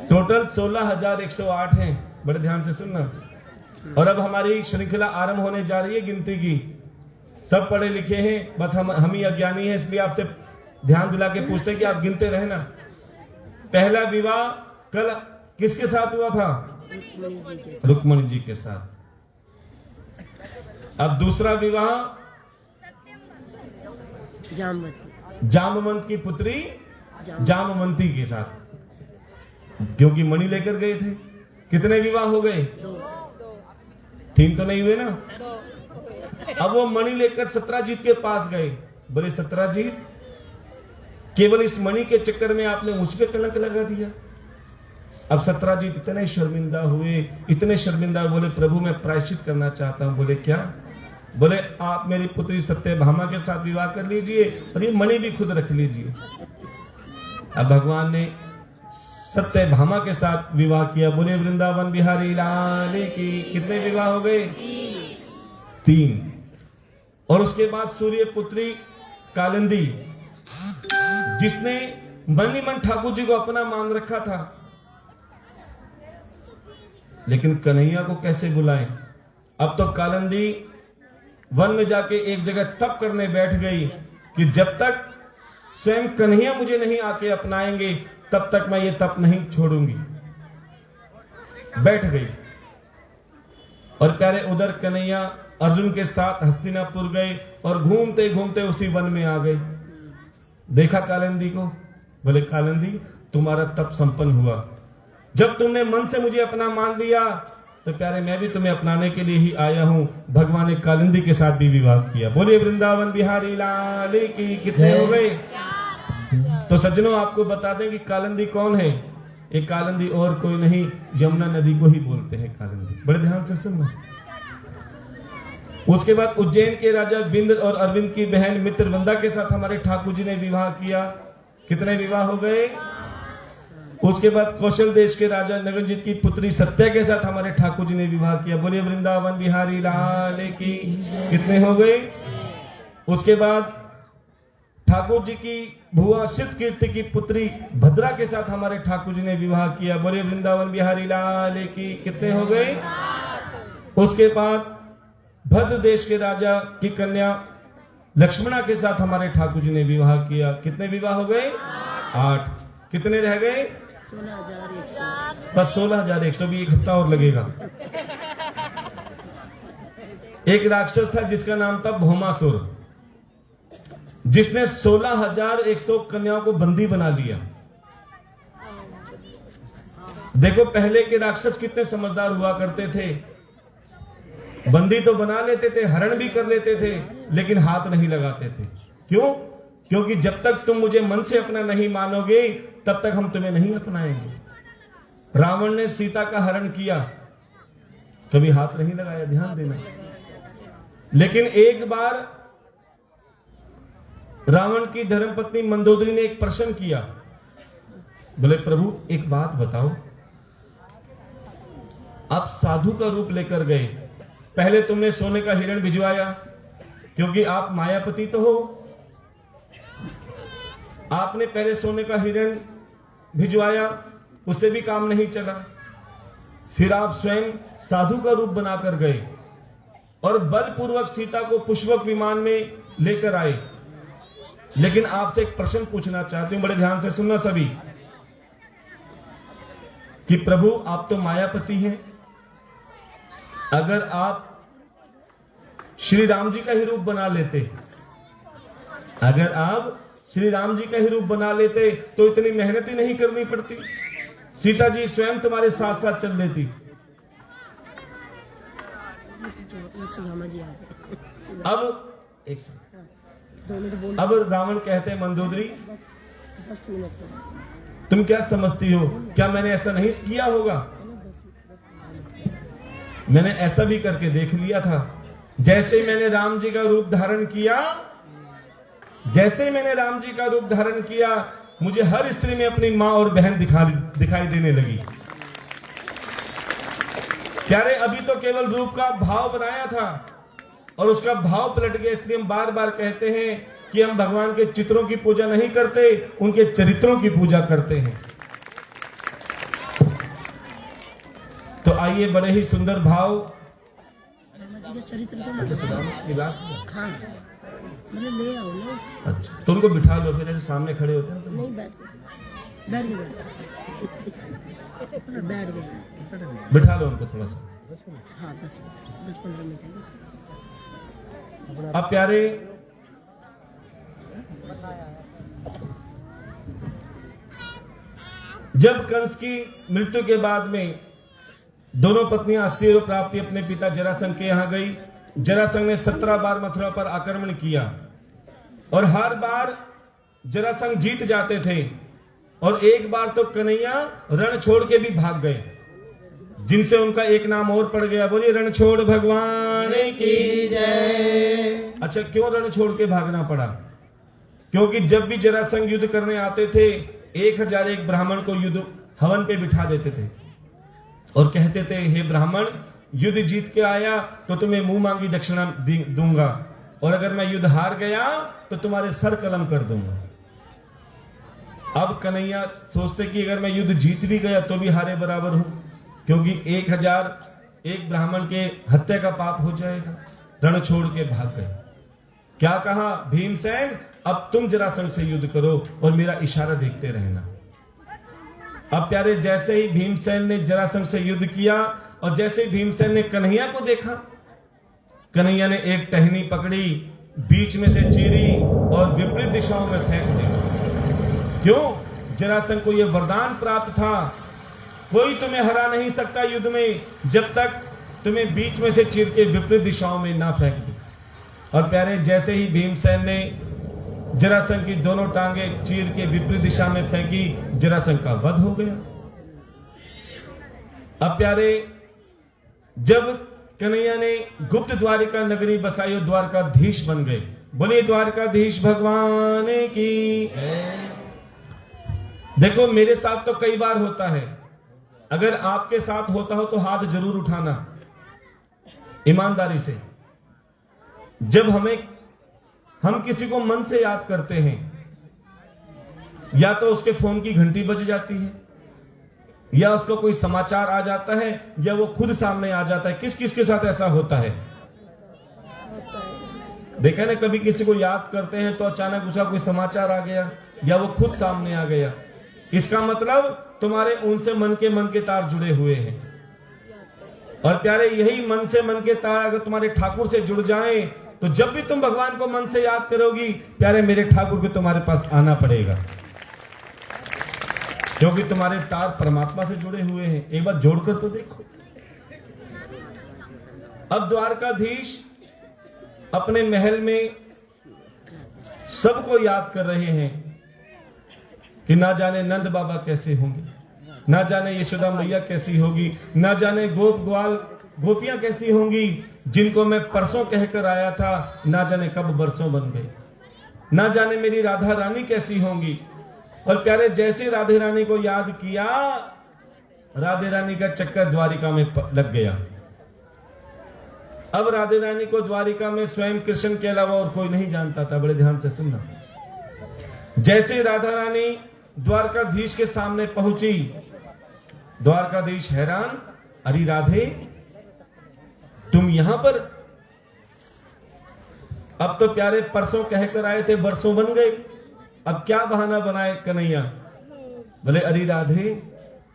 टोटल 16,108 हैं। बड़े ध्यान से सुनना। और अब हमारी श्रृंखला आरंभ होने जा रही है गिनती की। सब पढ़े लिखे हैं, बस हम ही अज्ञानी हैं, इसलिए आपसे ध्यान दिला के पूछते हैं कि आप गिनते रहना। पहला विवाह कल किसके साथ हुआ था? रुक्मणी जी के साथ। अब दूसरा विवाह जामवंत की पुत्री जामवंती के साथ, क्योंकि मणि लेकर गए थे। कितने विवाह हो गए? 3 तो नहीं हुए ना। अब वो मणि लेकर सत्यजीत के पास गए। बोले सत्यजीत, केवल इस मणि के चक्कर में आपने मुझ पे कलंक लगा दिया। अब सत्यजीत इतने शर्मिंदा हुए, इतने शर्मिंदा। बोले प्रभु मैं प्रायश्चित करना चाहता हूं। बोले क्या? बोले आप मेरी पुत्री सत्यभामा के साथ विवाह कर लीजिए और ये मणि भी खुद रख लीजिए। अब भगवान ने सत्यभामा के साथ विवाह किया। बोले वृंदावन बिहारी लाल की। कितने विवाह हो गए? 3। और उसके बाद सूर्य पुत्री कालिंदी, जिसने मन ही मन ठाकुर जी को अपना मान रखा था, लेकिन कन्हैया को कैसे बुलाएं? अब तो कालिंदी वन में जाके एक जगह तप करने बैठ गई कि जब तक स्वयं कन्हैया मुझे नहीं आके अपनाएंगे तब तक मैं ये तप नहीं छोड़ूंगी। बैठ गई। और प्यारे उधर कन्हैया अर्जुन के साथ हस्तिनापुर गए और घूमते घूमते उसी वन में आ गए। देखा कालिंदी को। बोले कालिंदी तुम्हारा तप संपन्न हुआ। जब तुमने मन से मुझे अपना मान लिया तो प्यारे मैं भी तुम्हें अपनाने के लिए ही आया हूं। भगवान ने कालिंदी के साथ भी विवाह किया। बोले वृंदावन बिहारी लाल की। कितने हो गए? तो सज्जनों आपको बता दें कि कालिंदी कौन है। ये कालिंदी और कोई नहीं, यमुना नदी को ही बोलते हैं कालिंदी। बड़े ध्यान से सुनना। उसके बाद उज्जैन के राजा विंद और अरविंद की बहन मित्रवंदा के साथ हमारे ठाकुर जी ने विवाह किया। कितने विवाह हो गए? उसके बाद कौशल देश के राजा नगरजीत की पुत्री सत्या के साथ हमारे ठाकुर जी ने विवाह किया। बोलिए वृंदावन बिहारी लाल की। कितने हो गए? उसके बाद ठाकुर जी की भुआ सिद्ध कीर्ति की पुत्री भद्रा के साथ हमारे ठाकुर जी ने विवाह किया। बोलिए वृंदावन बिहारी लाल की। कितने हो गए? उसके बाद भद्र देश के राजा की कन्या लक्ष्मणा के साथ हमारे ठाकुर जी ने विवाह किया। कितने विवाह हो गए? 8। कितने रह गए? 16,100 बस 16,100 भी एक हफ्ता और लगेगा। एक राक्षस था जिसका नाम था भौमासुर, जिसने 16,100 कन्याओं को बंदी बना लिया। देखो पहले के राक्षस कितने समझदार हुआ करते थे। बंदी तो बना लेते थे, हरण भी कर लेते थे, लेकिन हाथ नहीं लगाते थे। क्यों? क्योंकि जब तक तुम मुझे मन से अपना नहीं मानोगे तब तक हम तुम्हें नहीं अपनाएंगे। रावण ने सीता का हरण किया, कभी हाथ नहीं लगाया, ध्यान देना। लेकिन एक बार रावण की धर्मपत्नी मंदोदरी ने एक प्रश्न किया, बोले प्रभु एक बात बताओ, आप साधु का रूप लेकर गए, पहले तुमने सोने का हिरण भिजवाया क्योंकि आप मायापति तो हो, आपने पहले सोने का हिरण भिजवाया, उससे भी काम नहीं चला, फिर आप स्वयं साधु का रूप बनाकर गए और बलपूर्वक सीता को पुष्पक विमान में लेकर आए। लेकिन आपसे एक प्रश्न पूछना चाहती हूं, बड़े ध्यान से सुनना सभी, कि प्रभु आप तो मायापति हैं, अगर आप श्री राम जी का ही रूप बना लेते, अगर आप श्री राम जी का ही रूप बना लेते तो इतनी मेहनत ही नहीं करनी पड़ती, सीता जी स्वयं तुम्हारे साथ साथ चल लेती। सुदामा जी आ गए। अब एक सेकंड, 2 मिनट बोल, अब रावण कहते हैं मंदोदरी 10 मिनट तुम क्या समझती हो, क्या मैंने ऐसा नहीं किया होगा? मैंने ऐसा भी करके देख लिया था। जैसे मैंने राम जी का रूप धारण किया, जैसे ही मैंने राम जी का रूप धारण किया, मुझे हर स्त्री में अपनी मां और बहन दिखाई देने लगी। प्यारे, अभी तो केवल रूप का भाव बनाया था और उसका भाव पलट गया। इसलिए हम बार बार कहते हैं कि हम भगवान के चित्रों की पूजा नहीं करते, उनके चरित्रों की पूजा करते हैं। तो आइए, बड़े ही सुंदर भाव। रामा जी का चरित्र तो हाँ, मैंने ले आओ ना उसको। अच्छा, तो उनको बिठा लो, फिर ऐसे सामने खड़े होते हैं तो। नहीं, बैठ गए बिठा लो उनको थोड़ा सा। हाँ, 10-15 मिनट है बस। अब प्यारे, जब कंस की मृत्यु के बाद में दोनों पत्नियां अस्थिर और प्राप्ति अपने पिता जरासंध के यहां गई। जरासंध ने 17 बार मथुरा पर आक्रमण किया और हर बार जरासंध जीत जाते थे, और एक बार तो कन्हैया रण छोड़ के भी भाग गए, जिनसे उनका एक नाम और पड़ गया। बोलिए रणछोड़ भगवान की जय। अच्छा, क्यों रण छोड़ के भागना पड़ा? क्योंकि जब भी जरासंध युद्ध करने आते थे, 1001 ब्राह्मण को युद्ध हवन पे बिठा देते थे और कहते थे, हे ब्राह्मण, युद्ध जीत के आया तो तुम्हें मुंह मांगी दक्षिणा दूंगा, और अगर मैं युद्ध हार गया तो तुम्हारे सर कलम कर दूंगा। अब कन्हैया सोचते कि अगर मैं युद्ध जीत भी गया तो भी हारे बराबर हूं, क्योंकि 1001 ब्राह्मण के हत्या का पाप हो जाएगा। रण छोड़ के भाग गए। क्या कहा? भीमसेन, अब तुम जरासंध से युद्ध करो और मेरा इशारा देखते रहना। अब प्यारे, जैसे ही भीमसेन ने जरासंध से युद्ध किया और जैसे ही भीमसेन ने कन्हैया को देखा, कन्हैया ने एक टहनी पकड़ी, बीच में से चीरी और विपरीत दिशाओं में फेंक दी। क्यों? जरासंध को यह वरदान प्राप्त था, कोई तुम्हें हरा नहीं सकता युद्ध में जब तक तुम्हें बीच में से चीर के विपरीत दिशाओं में ना फेंक दे। और प्यारे, जैसे ही भीमसेन ने जरासंध की दोनों टांगे चीर के विपरीत दिशा में फेंकी, जरासंध का वध हो गया। अब प्यारे, जब कन्हैया ने गुप्त द्वारिका नगरी बसाई और द्वारकाधीश बन गए। बोलिए द्वारकाधीश भगवान की। देखो, मेरे साथ तो कई बार होता है, अगर आपके साथ होता हो तो हाथ जरूर उठाना ईमानदारी से। जब हम किसी को मन से याद करते हैं, या तो उसके फोन की घंटी बज जाती है, या उसको कोई समाचार आ जाता है, या वो खुद सामने आ जाता है। किस किस के साथ ऐसा होता है? देखा ना, कभी किसी को याद करते हैं तो अचानक उसका कोई समाचार आ गया, या वो खुद सामने आ गया। इसका मतलब तुम्हारे उनसे मन के तार जुड़े हुए हैं। और प्यारे, यही मन से मन के तार अगर तुम्हारे ठाकुर से जुड़ जाएं, तो जब भी तुम भगवान को मन से याद करोगी, प्यारे मेरे ठाकुर को तुम्हारे पास आना पड़ेगा, क्योंकि तुम्हारे तार परमात्मा से जुड़े हुए हैं। एक बार जोड़कर तो देखो। अब द्वारकाधीश अपने महल में सबको याद कर रहे हैं कि ना जाने नंद बाबा कैसे होंगे, ना जाने यशोदा मैया कैसी होगी, ना जाने गोप ग्वाल गोपियां कैसी होंगी, जिनको मैं परसों कहकर आया था, ना जाने कब बरसों बन गए। ना जाने मेरी राधा रानी कैसी होंगी। और प्यारे, जैसे राधे रानी को याद किया, राधे रानी का चक्कर द्वारिका में लग गया। अब राधे रानी को द्वारिका में स्वयं कृष्ण के अलावा और कोई नहीं जानता था। बड़े ध्यान से सुनना। जैसे राधा रानी द्वारकाधीश के सामने पहुंची, द्वारकाधीश हैरान, अरे राधे तुम यहां पर? अब तो प्यारे परसों कहकर आए थे, बरसों बन गए, अब क्या बहाना बनाए कन्हैया? बोले अरे राधे,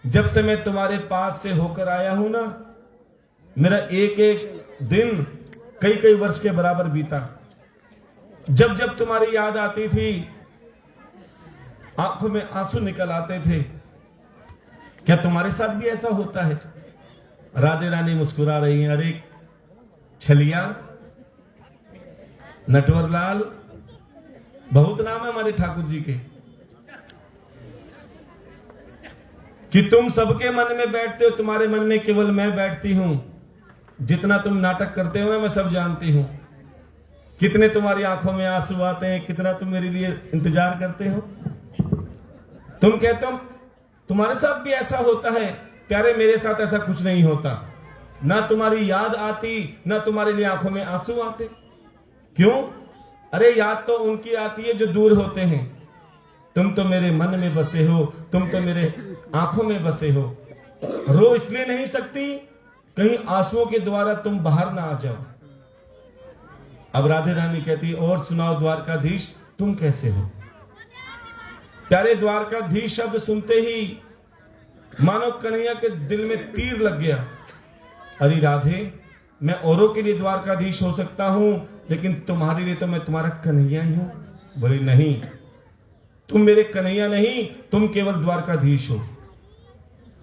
जब से मैं तुम्हारे पास से होकर आया हूं ना, मेरा एक एक दिन कई कई वर्ष के बराबर बीता। जब जब तुम्हारी याद आती थी, आंखों में आंसू निकल आते थे। क्या तुम्हारे साथ भी ऐसा होता है? राधे रानी मुस्कुरा रही हैं। अरे छलिया, नटवरलाल, बहुत नाम है हमारे ठाकुर जी के, कि तुम सबके मन में बैठते हो, तुम्हारे मन में केवल मैं बैठती हूं। जितना तुम नाटक करते हो ना, मैं सब जानती हूं। कितने तुम्हारी आंखों में आंसू आते हैं, कितना तुम मेरे लिए इंतजार करते हो। तुम कहते हो तुम्हारे साथ भी ऐसा होता है। प्यारे, मेरे साथ ऐसा कुछ नहीं होता। ना तुम्हारी याद आती, ना तुम्हारे लिए आंखों में आंसू आते। क्यों? अरे याद तो उनकी आती है जो दूर होते हैं। तुम तो मेरे मन में बसे हो, तुम तो मेरे आंखों में बसे हो। रो इसलिए नहीं सकती कहीं आंसुओं के द्वारा तुम बाहर ना आ जाओ। अब राधे रानी कहती, और सुनाओ द्वारकाधीश, तुम कैसे हो? प्यारे, द्वारकाधीश शब्द सुनते ही मानो कन्हैया के दिल में तीर लग गया। अरे राधे, मैं औरों के लिए द्वारकाधीश हो सकता हूं, लेकिन तुम्हारे लिए तो मैं तुम्हारा कन्हैया ही हूं। बोले नहीं, तुम मेरे कन्हैया नहीं, तुम केवल द्वारकाधीश हो।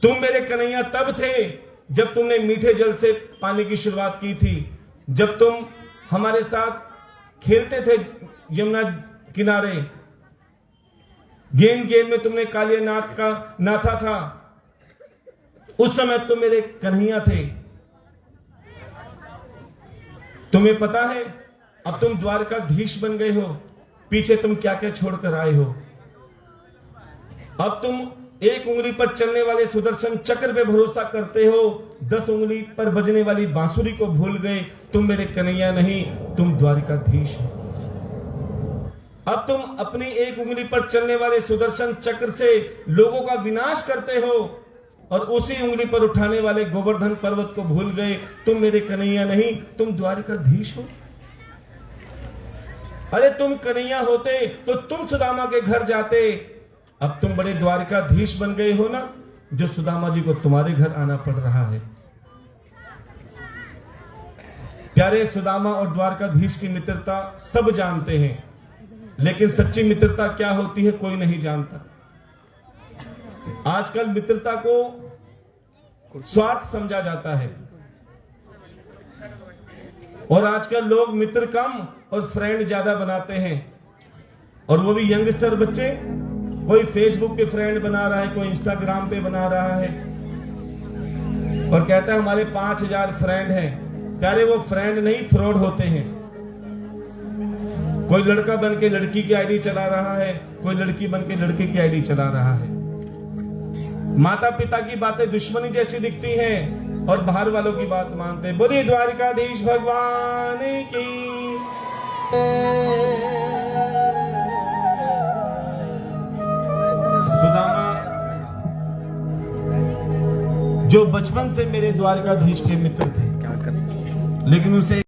तुम मेरे कन्हैया तब थे जब तुमने मीठे जल से पानी की शुरुआत की थी, जब तुम हमारे साथ खेलते थे यमुना किनारे, गेंद गेंद में तुमने कालिया नाथ का नाथा था। उस समय तुम मेरे कन्हैया थे। तुम्हें पता है, अब तुम द्वारकाधीश बन गए हो, पीछे तुम क्या क्या छोड़कर आए हो। अब तुम एक उंगली पर चलने वाले सुदर्शन चक्र पे भरोसा करते हो, 10 उंगली पर बजने वाली बांसुरी को भूल गए। तुम मेरे कन्हैया नहीं, तुम द्वारकाधीश हो। अब तुम अपनी एक उंगली पर चलने वाले सुदर्शन चक्र से लोगों का विनाश करते हो, और उसी उंगली पर उठाने वाले गोवर्धन पर्वत को भूल गए। तुम मेरे कन्हैया नहीं, तुम द्वारकाधीश हो। अरे तुम कन्हैया होते तो तुम सुदामा के घर जाते। अब तुम बड़े द्वारकाधीश बन गए हो ना, जो सुदामा जी को तुम्हारे घर आना पड़ रहा है। प्यारे, सुदामा और द्वारकाधीश की मित्रता सब जानते हैं, लेकिन सच्ची मित्रता क्या होती है कोई नहीं जानता। आजकल मित्रता को स्वार्थ समझा जाता है, और आजकल लोग मित्र कम और फ्रेंड ज्यादा बनाते हैं। और वो भी यंगस्टर बच्चे, कोई फेसबुक पे फ्रेंड बना रहा है, कोई इंस्टाग्राम पे बना रहा है, और कहता है हमारे 5000 फ्रेंड हैं। प्यारे, वो फ्रेंड नहीं, फ्रॉड होते हैं। कोई लड़का बन के लड़की की आईडी चला रहा है, कोई लड़की बन के लड़के की आईडी चला रहा है। माता पिता की बातें दुश्मनी जैसी दिखती हैं, और बाहर वालों की बात मानते हैं। बोलिए द्वारकाधीश भगवान की। सुदामा जो बचपन से मेरे द्वारकाधीश के मित्र थे, लेकिन उसे